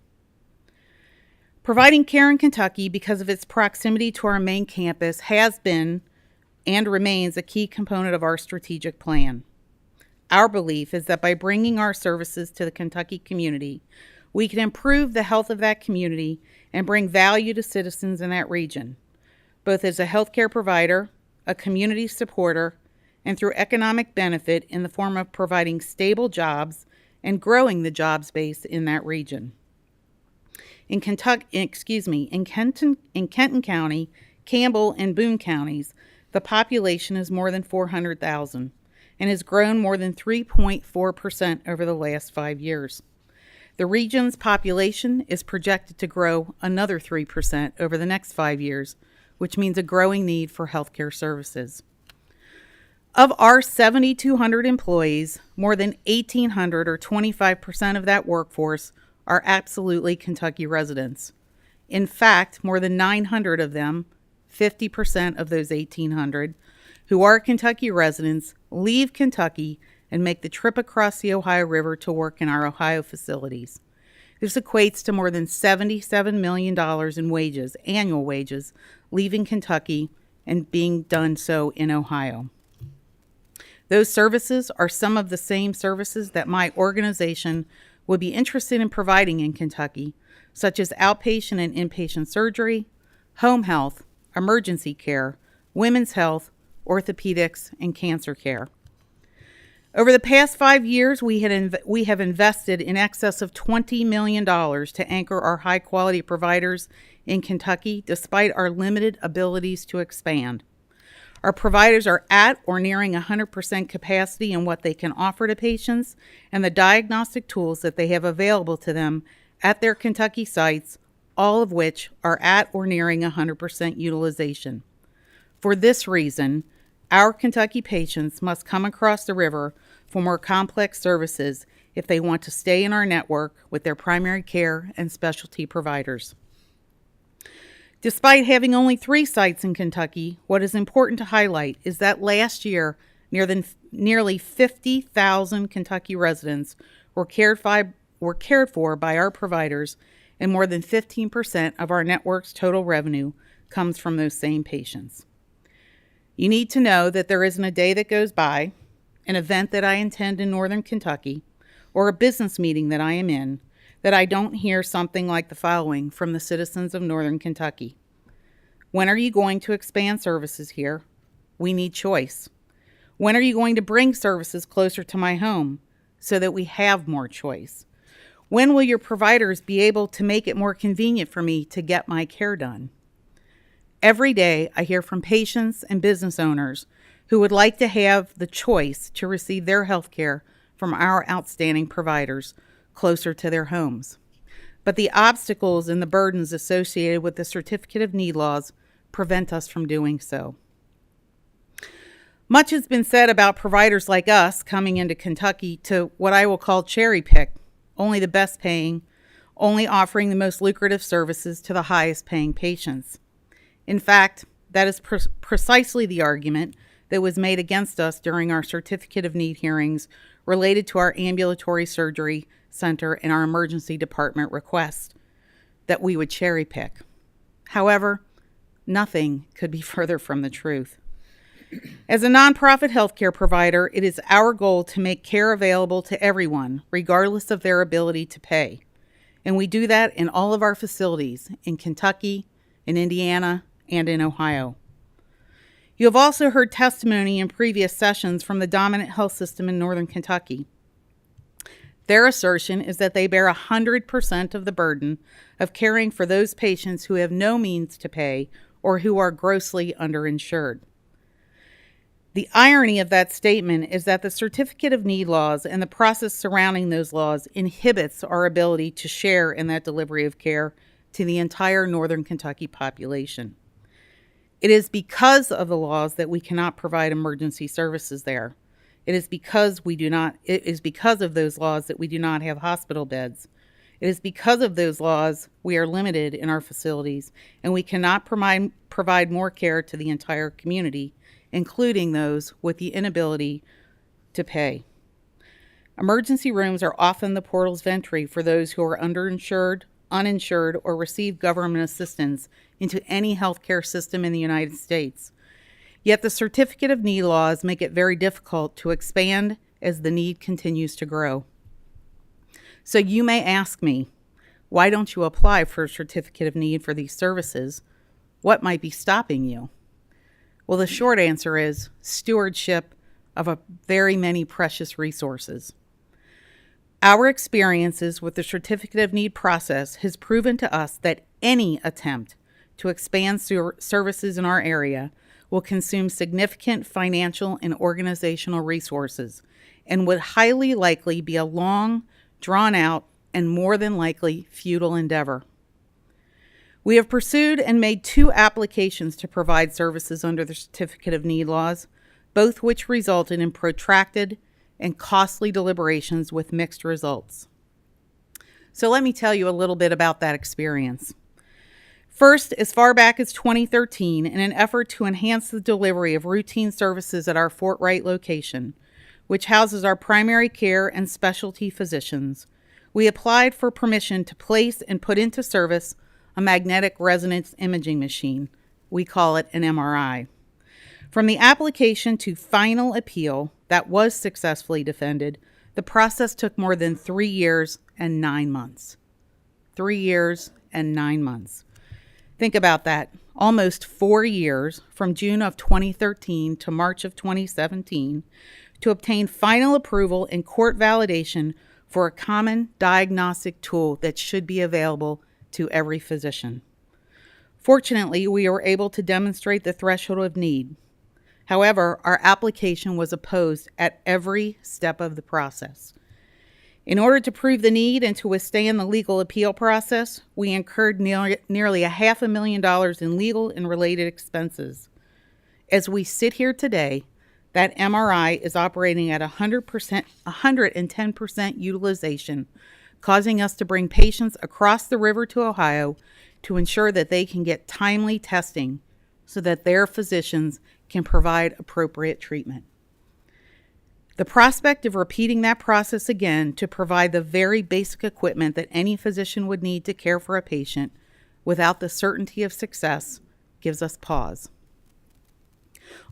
Providing care in Kentucky because of its proximity to our main campus has been and remains a key component of our strategic plan. Our belief is that by bringing our services to the Kentucky community, we can improve the health of that community and bring value to citizens in that region, both as a healthcare provider, a community supporter, and through economic benefit in the form of providing stable jobs and growing the jobs base in that region. In Kenton County, Campbell, and Boone counties, the population is more than 400,000 and has grown more than 3.4% over the last 5 years. The region's population is projected to grow another 3% over the next 5 years, which means a growing need for healthcare services. Of our 7,200 employees, more than 1,800 or 25% of that workforce are absolutely Kentucky residents. In fact, more than 900 of them, 50% of those 1,800, who are Kentucky residents, leave Kentucky and make the trip across the Ohio River to work in our Ohio facilities. This equates to more than $77 million in wages, annual wages, leaving Kentucky and being done so in Ohio. Those services are some of the same services that my organization would be interested in providing in Kentucky, such as outpatient and inpatient surgery, home health, emergency care, women's health, orthopedics, and cancer care. Over the past 5 years, we have invested in excess of $20 million to anchor our high-quality providers in Kentucky, despite our limited abilities to expand. Our providers are at or nearing 100% capacity in what they can offer to patients and the diagnostic tools that they have available to them at their Kentucky sites, all of which are at or nearing 100% utilization. For this reason, our Kentucky patients must come across the river for more complex services if they want to stay in our network with their primary care and specialty providers. Despite having only 3 sites in Kentucky, what is important to highlight is that last year, nearly 50,000 Kentucky residents were cared for by our providers, and more than 15% of our network's total revenue comes from those same patients. You need to know that there isn't a day that goes by, an event that I attend in Northern Kentucky, or a business meeting that I am in, that I don't hear something like the following from the citizens of Northern Kentucky. When are you going to expand services here? We need choice. When are you going to bring services closer to my home so that we have more choice? When will your providers be able to make it more convenient for me to get my care done? Every day, I hear from patients and business owners who would like to have the choice to receive their health care from our outstanding providers closer to their homes. But the obstacles and the burdens associated with the Certificate of Need laws prevent us from doing so. Much has been said about providers like us coming into Kentucky to what I will call cherry pick, only the best paying, only offering the most lucrative services to the highest paying patients. In fact, that is precisely the argument that was made against us during our Certificate of Need hearings related to our ambulatory surgery center and our emergency department request, that we would cherry pick. However, nothing could be further from the truth. As a nonprofit healthcare provider, it is our goal to make care available to everyone, regardless of their ability to pay. And we do that in all of our facilities in Kentucky, in Indiana, and in Ohio. You have also heard testimony in previous sessions from the dominant health system in Northern Kentucky. Their assertion is that they bear 100% of the burden of caring for those patients who have no means to pay or who are grossly underinsured. The irony of that statement is that the Certificate of Need laws and the process surrounding those laws inhibits our ability to share in that delivery of care to the entire Northern Kentucky population. It is because of the laws that we cannot provide emergency services there. It is because of those laws that we do not have hospital beds. It is because of those laws we are limited in our facilities, and we cannot provide more care to the entire community, including those with the inability to pay. Emergency rooms are often the portals of entry for those who are underinsured, uninsured, or receive government assistance into any healthcare system in the United States. Yet the Certificate of Need laws make it very difficult to expand as the need continues to grow. So you may ask me, why don't you apply for a Certificate of Need for these services? What might be stopping you? Well, the short answer is stewardship of a very many precious resources. Our experiences with the Certificate of Need process has proven to us that any attempt to expand services in our area will consume significant financial and organizational resources and would highly likely be a long, drawn-out, and more than likely futile endeavor. We have pursued and made 2 applications to provide services under the Certificate of Need laws, both which resulted in protracted and costly deliberations with mixed results. So let me tell you a little bit about that experience. First, as far back as 2013, in an effort to enhance the delivery of routine services at our Fort Wright location, which houses our primary care and specialty physicians, we applied for permission to place and put into service a magnetic resonance imaging machine. We call it an MRI. From the application to final appeal that was successfully defended, the process took more than 3 years and 9 months. 3 years and 9 months. Think about that. almost 4 years from June of 2013 to March of 2017 to obtain final approval and court validation for a common diagnostic tool that should be available to every physician. Fortunately, we were able to demonstrate the threshold of need. However, our application was opposed at every step of the process. In order to prove the need and to withstand the legal appeal process, we incurred nearly $500,000 in legal and related expenses. As we sit here today, that MRI is operating at 110% utilization, causing us to bring patients across the river to Ohio to ensure that they can get timely testing so that their physicians can provide appropriate treatment. The prospect of repeating that process again to provide the very basic equipment that any physician would need to care for a patient without the certainty of success gives us pause.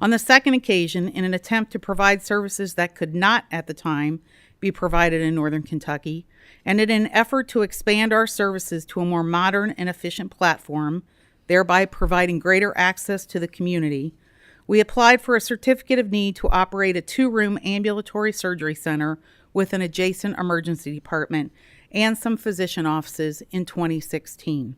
On the second occasion, in an attempt to provide services that could not at the time be provided in Northern Kentucky, and in an effort to expand our services to a more modern and efficient platform, thereby providing greater access to the community, we applied for a certificate of need to operate a 2-room ambulatory surgery center with an adjacent emergency department and some physician offices in 2016.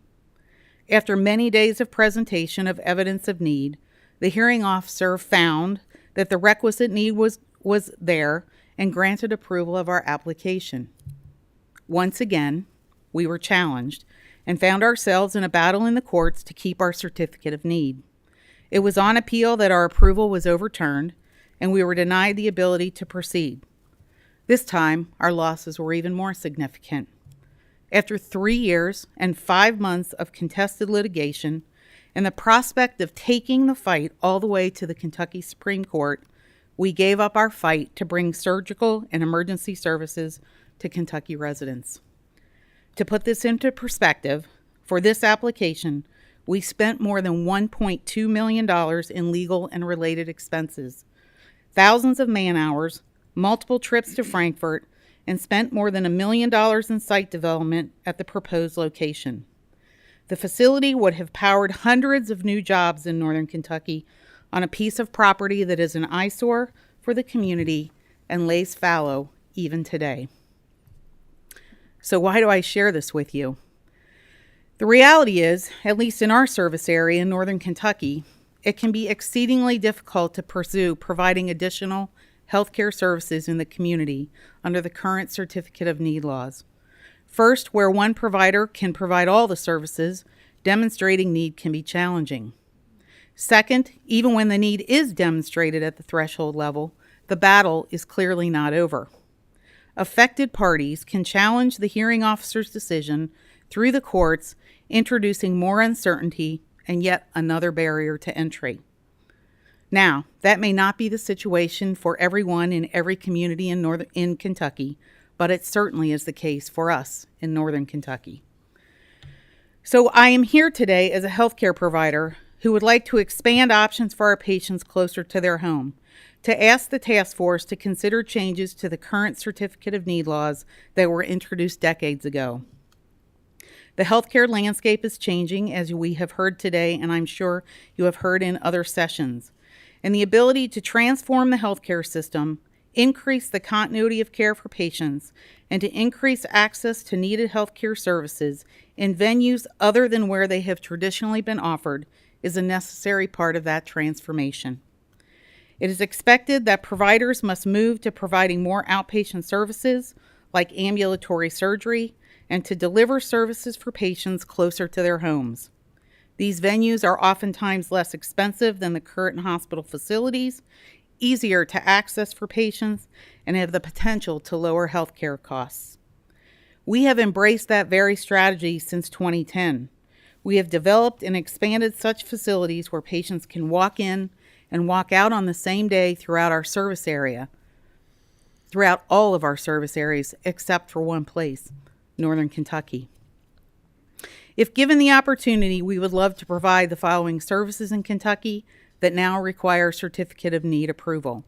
After many days of presentation of evidence of need, the hearing officer found that the requisite need was there and granted approval of our application. Once again, we were challenged and found ourselves in a battle in the courts to keep our certificate of need. It was on appeal that our approval was overturned, and we were denied the ability to proceed. This time, our losses were even more significant. After 3 years and 5 months of contested litigation, and the prospect of taking the fight all the way to the Kentucky Supreme Court, we gave up our fight to bring surgical and emergency services to Kentucky residents. To put this into perspective, for this application, we spent more than $1.2 million in legal and related expenses, thousands of man-hours, multiple trips to Frankfurt, and spent more than $1 million in site development at the proposed location. The facility would have powered hundreds of new jobs in Northern Kentucky on a piece of property that is an eyesore for the community and lays fallow even today. So why do I share this with you? The reality is, at least in our service area in Northern Kentucky, it can be exceedingly difficult to pursue providing additional healthcare services in the community under the current Certificate of Need laws. First, where one provider can provide all the services, demonstrating need can be challenging. Second, even when the need is demonstrated at the threshold level, the battle is clearly not over. Affected parties can challenge the hearing officer's decision through the courts, introducing more uncertainty and yet another barrier to entry. Now, that may not be the situation for everyone in every community in Kentucky, but it certainly is the case for us in Northern Kentucky. So I am here today as a healthcare provider who would like to expand options for our patients closer to their home, to ask the task force to consider changes to the current Certificate of Need laws that were introduced decades ago. The healthcare landscape is changing, as we have heard today, and I'm sure you have heard in other sessions. And the ability to transform the healthcare system, increase the continuity of care for patients, and to increase access to needed healthcare services in venues other than where they have traditionally been offered is a necessary part of that transformation. It is expected that providers must move to providing more outpatient services like ambulatory surgery and to deliver services for patients closer to their homes. These venues are oftentimes less expensive than the current hospital facilities, easier to access for patients, and have the potential to lower healthcare costs. We have embraced that very strategy since 2010. We have developed and expanded such facilities where patients can walk in and walk out on the same day throughout our service area, throughout all of our service areas except for one place, Northern Kentucky. If given the opportunity, we would love to provide the following services in Kentucky that now require Certificate of Need approval: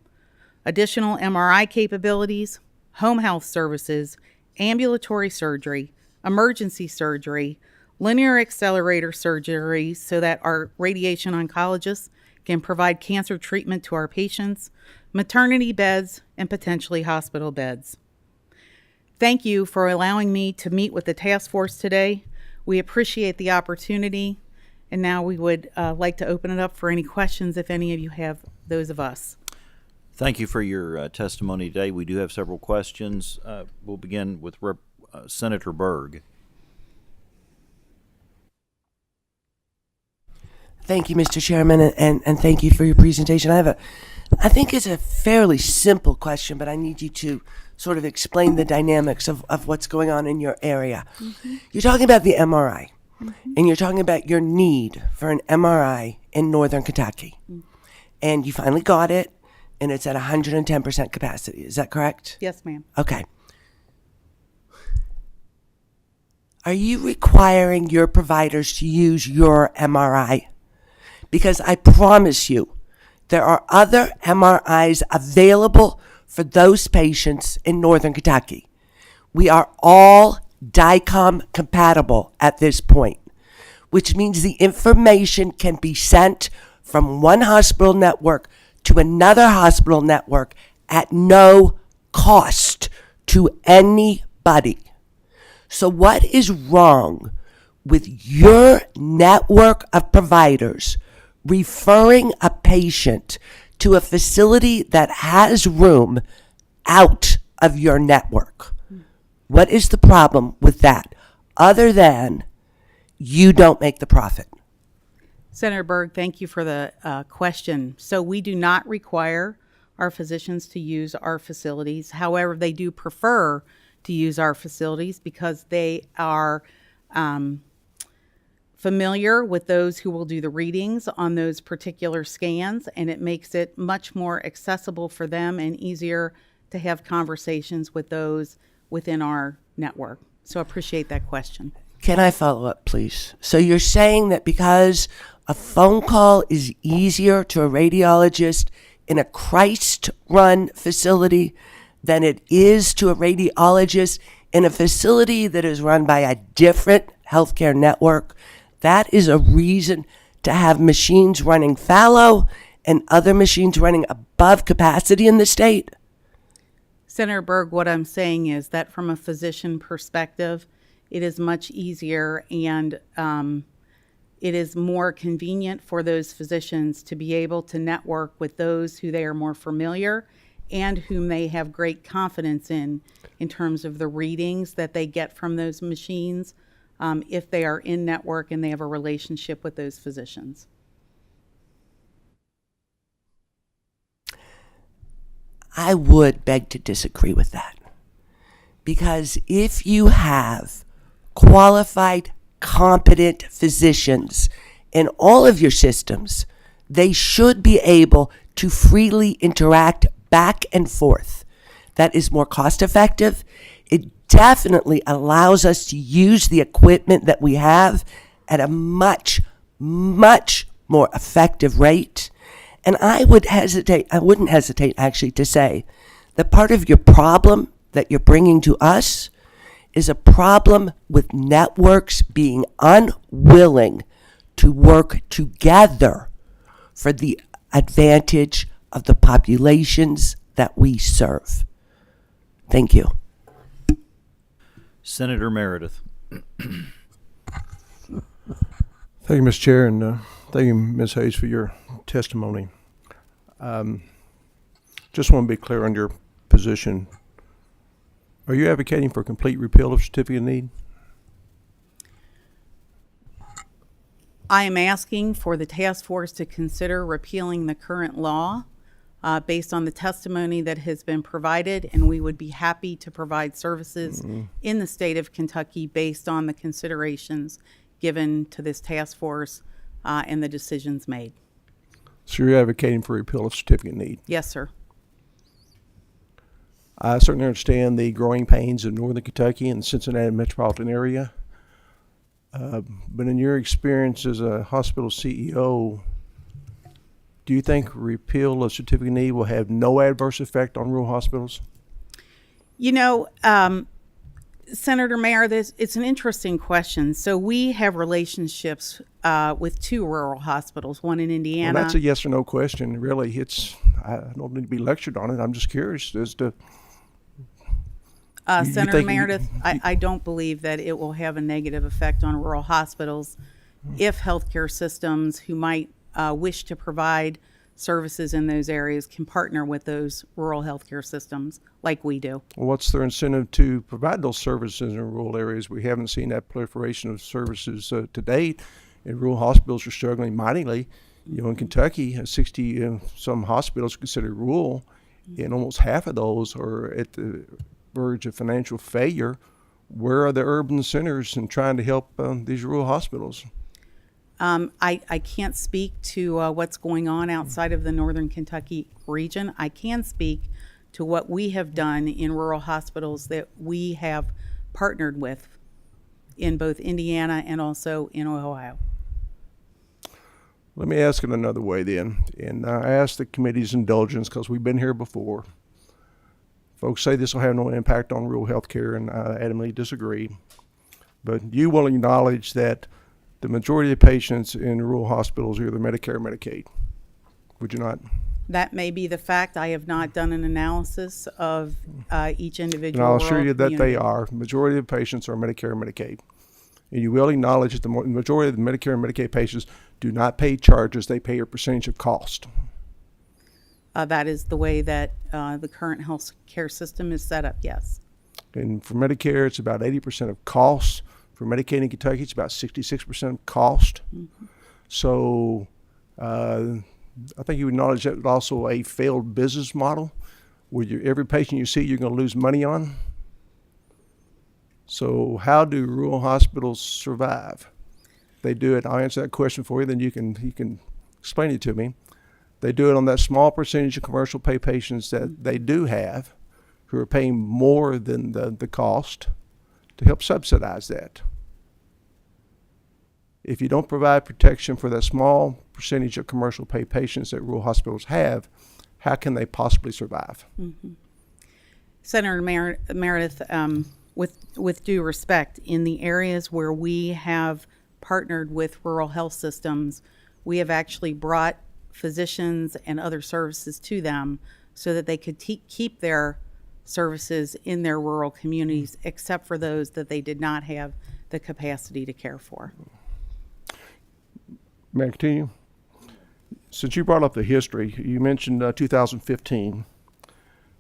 additional MRI capabilities, home health services, ambulatory surgery, emergency surgery, linear accelerator surgery so that our radiation oncologists can provide cancer treatment to our patients, maternity beds, and potentially hospital beds. Thank you for allowing me to meet with the task force today. We appreciate the opportunity, and now we would like to open it up for any questions if any of you have those of us. Thank you for your testimony today. We do have several questions. We'll begin with Senator Berg. Thank you, Mr. Chairman, and thank you for your presentation. I think it's a fairly simple question, but I need you to sort of explain the dynamics of what's going on in your area. You're talking about the MRI, and you're talking about your need for an MRI in northern Kentucky. And you finally got it, and it's at 110% capacity. Is that correct? Yes, ma'am. Okay. Are you requiring your providers to use your MRI? Because I promise you, there are other MRIs available for those patients in northern Kentucky. We are all DICOM compatible at this point, which means the information can be sent from one hospital network to another hospital network at no cost to anybody. So what is wrong with your network of providers referring a patient to a facility that has room out of your network? What is the problem with that, other than you don't make the profit? Senator Berg, thank you for the question. So we do not require our physicians to use our facilities. However, they do prefer to use our facilities because they are familiar with those who will do the readings on those particular scans, and it makes it much more accessible for them and easier to have conversations with those within our network. So I appreciate that question. Can I follow up, please? So you're saying that because a phone call is easier to a radiologist in a Christ-run facility than it is to a radiologist in a facility that is run by a different healthcare network, that is a reason to have machines running fallow and other machines running above capacity in the state? Senator Berg, what I'm saying is that from a physician perspective, it is much easier and it is more convenient for those physicians to be able to network with those who they are more familiar and whom they have great confidence in terms of the readings that they get from those machines, if they are in network and they have a relationship with those physicians. I would beg to disagree with that. Because if you have qualified, competent physicians in all of your systems, they should be able to freely interact back and forth. That is more cost effective. It definitely allows us to use the equipment that we have at a much, much more effective rate. And I wouldn't hesitate actually to say that part of your problem that you're bringing to us is a problem with networks being unwilling to work together for the advantage of the populations that we serve. Thank you. Senator Meredith. Thank you, Mr. Chair, and thank you, Ms. Hayes, for your testimony. Just want to be clear on your position. Are you advocating for complete repeal of certificate of need? I am asking for the task force to consider repealing the current law based on the testimony that has been provided, and we would be happy to provide services in the state of Kentucky based on the considerations given to this task force and the decisions made. So you're advocating for repeal of certificate of need? Yes, sir. I certainly understand the growing pains of northern Kentucky and the Cincinnati metropolitan area. But in your experience as a hospital CEO, do you think repeal of certificate of need will have no adverse effect on rural hospitals? You know, Senator Mayer, it's an interesting question. So we have relationships with 2 rural hospitals, one in Well, Indiana. that's a yes or no question, really. I don't need to be lectured on it. I'm just curious as to. you Senator think- Meredith, I don't believe that it will have a negative effect on rural hospitals if healthcare systems who might wish to provide services in those areas can partner with those rural healthcare systems like we do. Well, what's their incentive to provide those services in rural areas? We haven't seen that proliferation of services to date, and rural hospitals are struggling mightily. In Kentucky, 60 some hospitals are considered rural, and almost half of those are at the verge of financial failure. Where are the urban centers in trying to help these rural hospitals? I can't speak to what's going on outside of the Northern Kentucky region. I can speak to what we have done in rural hospitals that we have partnered with in both Indiana and also in Ohio. Let me ask it another way then, and I ask the committee's indulgence because we've been here before. Folks say this will have no impact on rural health care, and I adamantly disagree. But you will acknowledge that the majority of patients in rural hospitals are either Medicare or Medicaid. Would you not? That may be the fact. I have not done an analysis of each individual. And I'll assure rural you that community. they are. Majority of patients are Medicare and Medicaid. And you will acknowledge that the majority of the Medicare and Medicaid patients do not pay charges. They pay a percentage of cost. That is the way that the current health care system is set up, yes. And for Medicare, it's about 80% of cost. For Medicaid in Kentucky, it's about 66% of cost. Mm-hmm. So I think you acknowledge that also a failed business model where every patient you see you're going to lose money on. So how do rural hospitals survive? They do it. I'll answer that question for you, then you can explain it to me. They do it on that small percentage of commercial pay patients that they do have who are paying more than the cost to help subsidize that. If you don't provide protection for that small percentage of commercial pay patients that rural hospitals have, how can they possibly survive? Mm-hmm. Senator Meredith, with due respect, in the areas where we have partnered with rural health systems, we have actually brought physicians and other services to them so that they could keep their services in their rural communities, except for those that they did not have the capacity to care for. May I continue? Since you brought up the history, you mentioned 2015,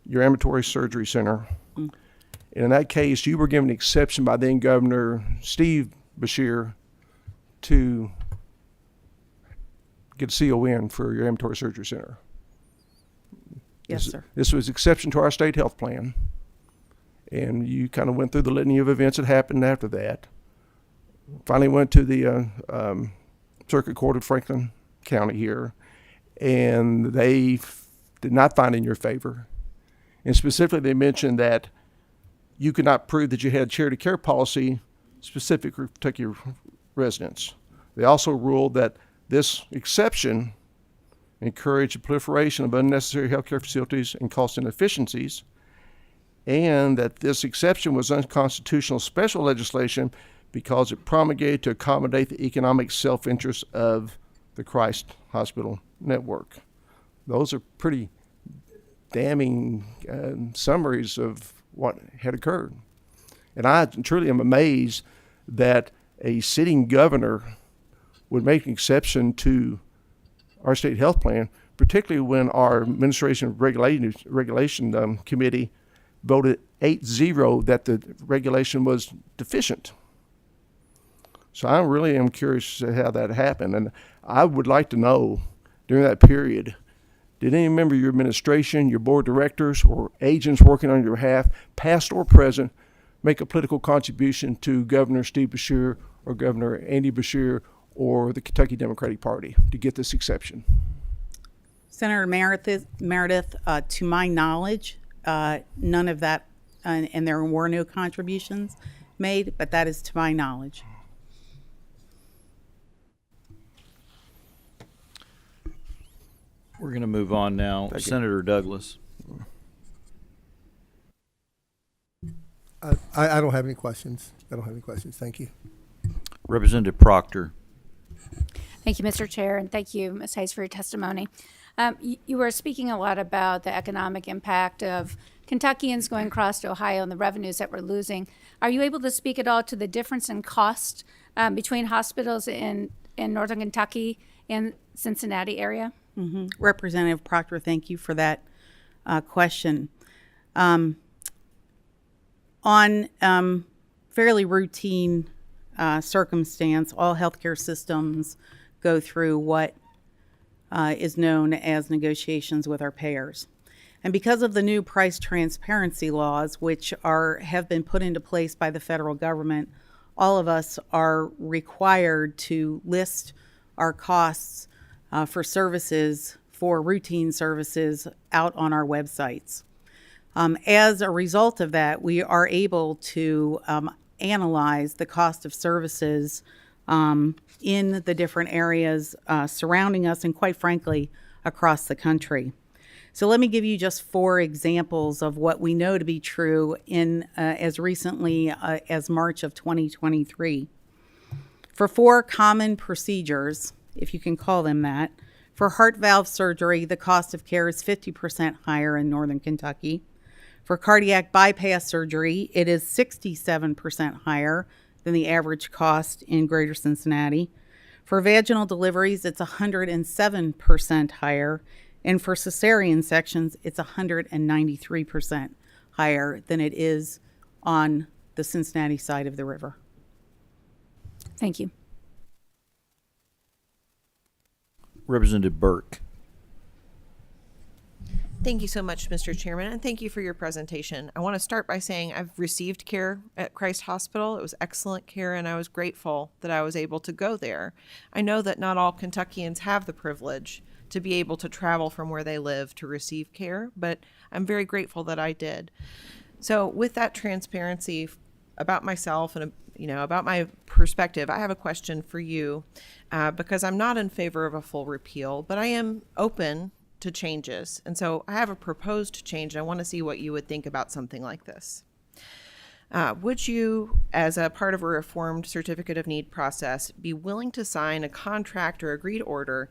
your ambulatory surgery center. And in that case, you were given an exception by then Governor Steve Beshear to get a CON for your ambulatory surgery center. Yes, sir. This was exception to our state health plan. And you kind of went through the litany of events that happened after that. Finally went to the Circuit Court of Franklin County here, and they did not find in your favor. And specifically, they mentioned that you could not prove that you had a charity care policy specific to protect your residents. They also ruled that this exception encouraged the proliferation of unnecessary healthcare facilities and cost inefficiencies, and that this exception was unconstitutional special legislation because it promulgated to accommodate the economic self-interest of the Christ Hospital Network. Those are pretty damning summaries of what had occurred. And I truly am amazed that a sitting governor would make an exception to our state health plan, particularly when our Administration Regulation Committee voted 8-0 that the regulation was deficient. So I really am curious to how that happened. And I would like to know, during that period, did any member of your administration, your board of directors, or agents working on your behalf, past or present, make a political contribution to Governor Steve Beshear or Governor Andy Beshear or the Kentucky Democratic Party to get this exception? Senator Meredith, to my knowledge, none of that, and there were no contributions made, but that is to my knowledge. We're going to move on now. Thank you. Senator Douglas. I don't have any questions. I don't have any questions. Thank you. Representative Proctor. Thank you, Mr. Chair, and thank you, Ms. Hayes, for your testimony. You were speaking a lot about the economic impact of Kentuckians going across to Ohio and the revenues that we're losing. Are you able to speak at all to the difference in cost between hospitals in northern Kentucky and Cincinnati area? Representative Proctor, thank you for that question. On fairly routine circumstance, all healthcare systems go through what is known as negotiations with our payers. And because of the new price transparency laws, which have been put into place by the federal government, all of us are required to list our costs for services, for routine services, out on our websites. As a result of that, we are able to analyze the cost of services in the different areas surrounding us and, quite frankly, across the country. So let me give you just 4 examples of what we know to be true in as recently as March of 2023. For 4 common procedures, if you can call them that, for heart valve surgery, the cost of care is 50% higher in northern Kentucky. For cardiac bypass surgery, it is 67% higher than the average cost in greater Cincinnati. For vaginal deliveries, it's 107% higher. And for cesarean sections, it's 193% higher than it is on the Cincinnati side of the river. Thank you. Representative Burke. Thank you so much, Mr. Chairman, and thank you for your presentation. I want to start by saying I've received care at Christ Hospital. It was excellent care, and I was grateful that I was able to go there. I know that not all Kentuckians have the privilege to be able to travel from where they live to receive care, but I'm very grateful that I did. So with that transparency about myself and about my perspective, I have a question for you because I'm not in favor of a full repeal, but I am open to changes. And so I have a proposed change, and I want to see what you would think about something like this. Would you, as a part of a reformed certificate of need process, be willing to sign a contract or agreed order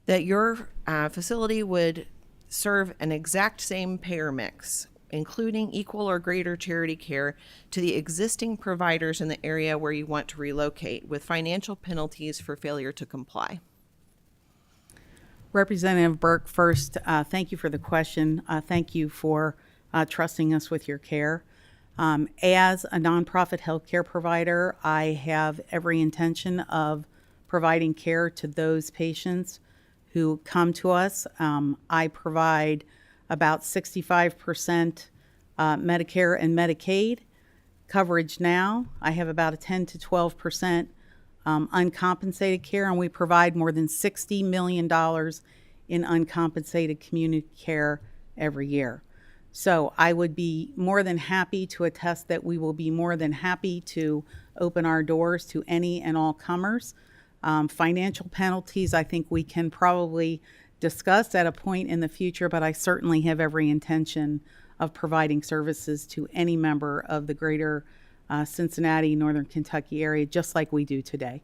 that your facility would serve an exact same payer mix, including equal or greater charity care, to the existing providers in the area where you want to relocate, with financial penalties for failure to comply? Representative Burke, first, thank you for the question. Thank you for trusting us with your care. As a nonprofit healthcare provider, I have every intention of providing care to those patients who come to us. I provide about 65% Medicare and Medicaid coverage now. I have about a 10 to 12% uncompensated care, and we provide more than $60 million in uncompensated community care every year. So I would be more than happy to attest that we will be more than happy to open our doors to any and all comers. Financial penalties, I think we can probably discuss at a point in the future, but I certainly have every intention of providing services to any member of the greater Cincinnati, Northern Kentucky area, just like we do today.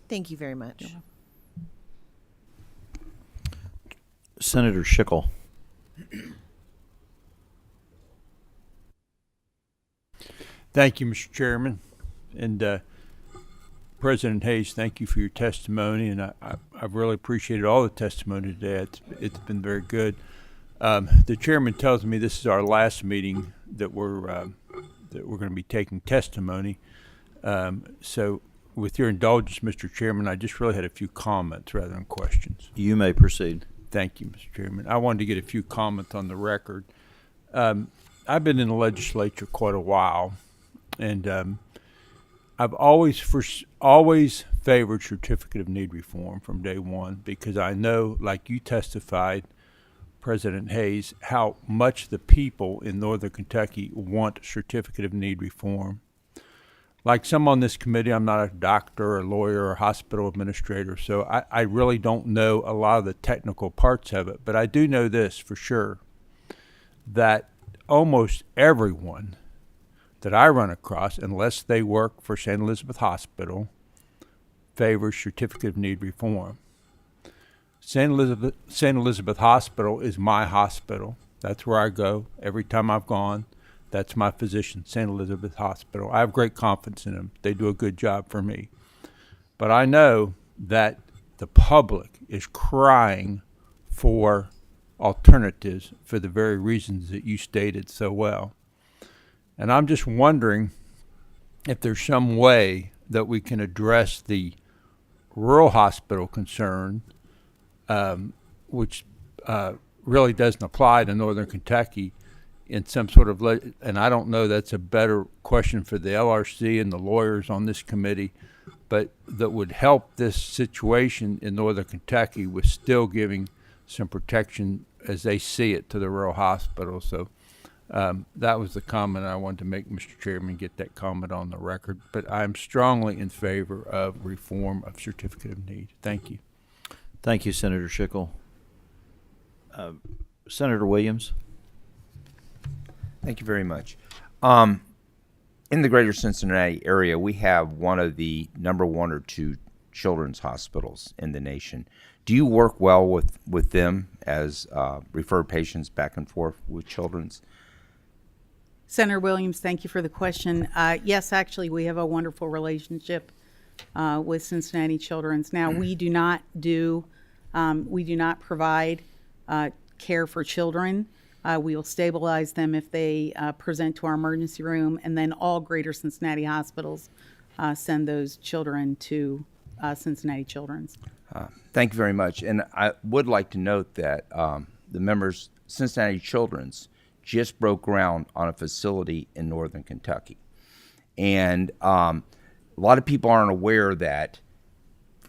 Thank you very much. Senator Schickel. Thank you, Mr. Chairman. And President Hayes, thank you for your testimony. And I've really appreciated all the testimony today. It's been very good. The chairman tells me this is our last meeting that we're going to be taking testimony. So with your indulgence, Mr. Chairman, I just really had a few comments rather than questions. You may proceed. Thank you, Mr. Chairman. I wanted to get a few comments on the record. I've been in the legislature quite a while, and I've always favored certificate of need reform from day one, because I know, like you testified, President Hayes, how much the people in Northern Kentucky want certificate of need reform. Like some on this committee, I'm not a doctor or lawyer or hospital administrator, so I really don't know a lot of the technical parts of it. But I do know this for sure, that almost everyone that I run across, unless they work for St. Elizabeth Hospital, favors certificate of need reform. St. Elizabeth Hospital is my hospital. That's where I go every time I've gone. That's my physician, St. Elizabeth Hospital. I have great confidence in them. They do a good job for me. But I know that the public is crying for alternatives for the very reasons that you stated so well. And I'm just wondering if there's some way that we can address the rural hospital concern, which really doesn't apply to Northern Kentucky, in some sort of, and I don't know, that's a better question for the LRC and the lawyers on this committee, but that would help this situation in Northern Kentucky with still giving some protection as they see it to the rural hospital. So that was the comment I wanted to make, Mr. Chairman, get that comment on the record. But I'm strongly in favor of reform of certificate of need. Thank you. Thank you, Senator Schickel. Senator Williams. Thank you very much. In the greater Cincinnati area, we have one of the number 1 or 2 children's hospitals in the nation. Do you work well with them as referred patients back and forth with children's? Senator Williams, thank you for the question. Yes, actually, we have a wonderful relationship with Cincinnati Children's. Now, we do not provide care for children. We will stabilize them if they present to our emergency room, and then all greater Cincinnati hospitals send those children to Cincinnati Children's. Thank you very much. And I would like to note that the members, Cincinnati Children's, just broke ground on a facility in Northern Kentucky. And a lot of people aren't aware that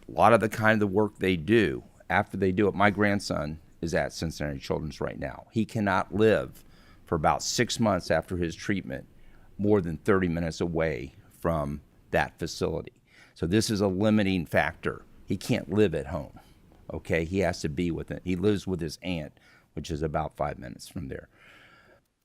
a lot of the kind of work they do, after they do it, my grandson is at Cincinnati Children's right now. He cannot live for about 6 months after his treatment more than 30 minutes away from that facility. So this is a limiting factor. He can't live at home, okay? He has to be with it. He lives with his aunt, which is about 5 minutes from there.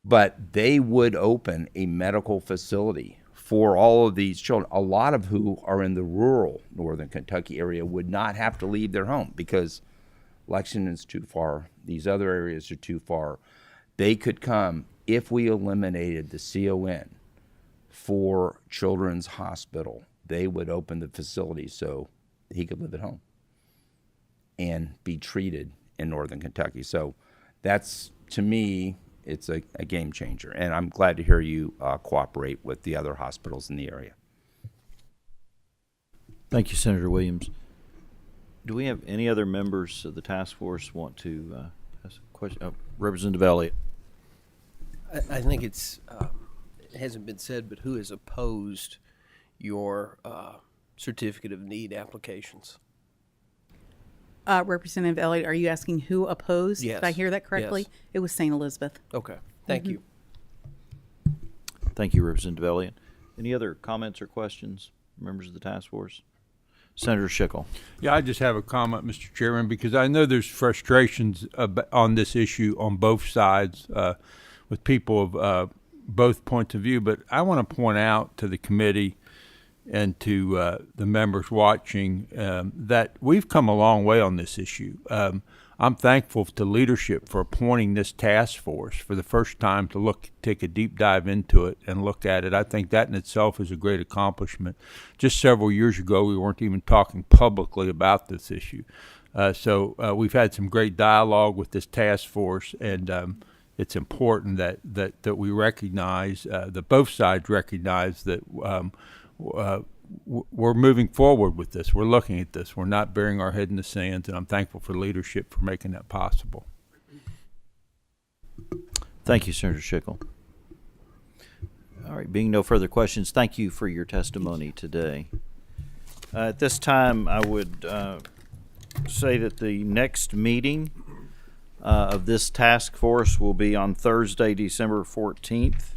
But they would open a medical facility for all of these children, a lot of who are in the rural Northern Kentucky area would not have to leave their home because Lexington's too far, these other areas are too far. They could come if we eliminated the CON for Children's Hospital. They would open the facility so he could live at home and be treated in Northern Kentucky. So that's, to me, it's a game changer. And I'm glad to hear you cooperate with the other hospitals in the area. Thank you, Senator Williams. Do we have any other members of the task force want to ask a question? Representative Elliott. I think it hasn't been said, but who has opposed your certificate of need applications? Representative Elliott, are you asking who opposed? Yes. Did I hear that correctly? Yes. It was St. Elizabeth. Okay, thank you. Thank you, Representative Elliott. Any other comments or questions, members of the task force? Senator Schickel. Yeah, I just have a comment, Mr. Chairman, because I know there's frustrations on this issue on both sides with people of both points of view. But I want to point out to the committee and to the members watching that we've come a long way on this issue. I'm thankful to leadership for appointing this task force for the first time to take a deep dive into it and look at it. I think that in itself is a great accomplishment. Just several years ago, we weren't even talking publicly about this issue. So we've had some great dialogue with this task force, and it's important that we recognize, that both sides recognize that we're moving forward with this. We're looking at this. We're not burying our head in the sand, and I'm thankful for leadership for making that possible. Thank you, Senator Schickel. All right, being no further questions, thank you for your testimony today. At this time, I would say that the next meeting of this task force will be on Thursday, December 14th.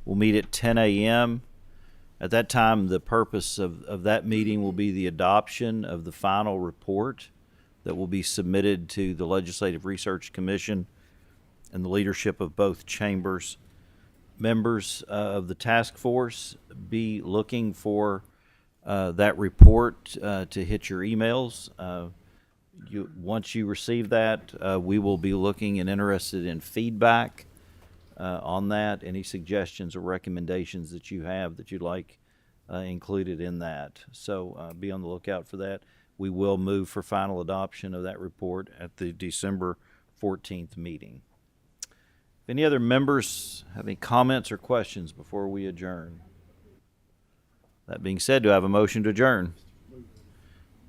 We'll meet at 10 a.m. At that time, the purpose of that meeting will be the adoption of the final report that will be submitted to the Legislative Research Commission and the leadership of both chambers. members of the task force, be looking for that report to hit your emails. Once you receive that, we will be looking and interested in feedback on that. Any suggestions or recommendations that you have that you'd like included in that. So be on the lookout for that. We will move for final adoption of that report at the December 14th meeting. If any other members have any comments or questions before we adjourn? That being said, do I have a motion to adjourn?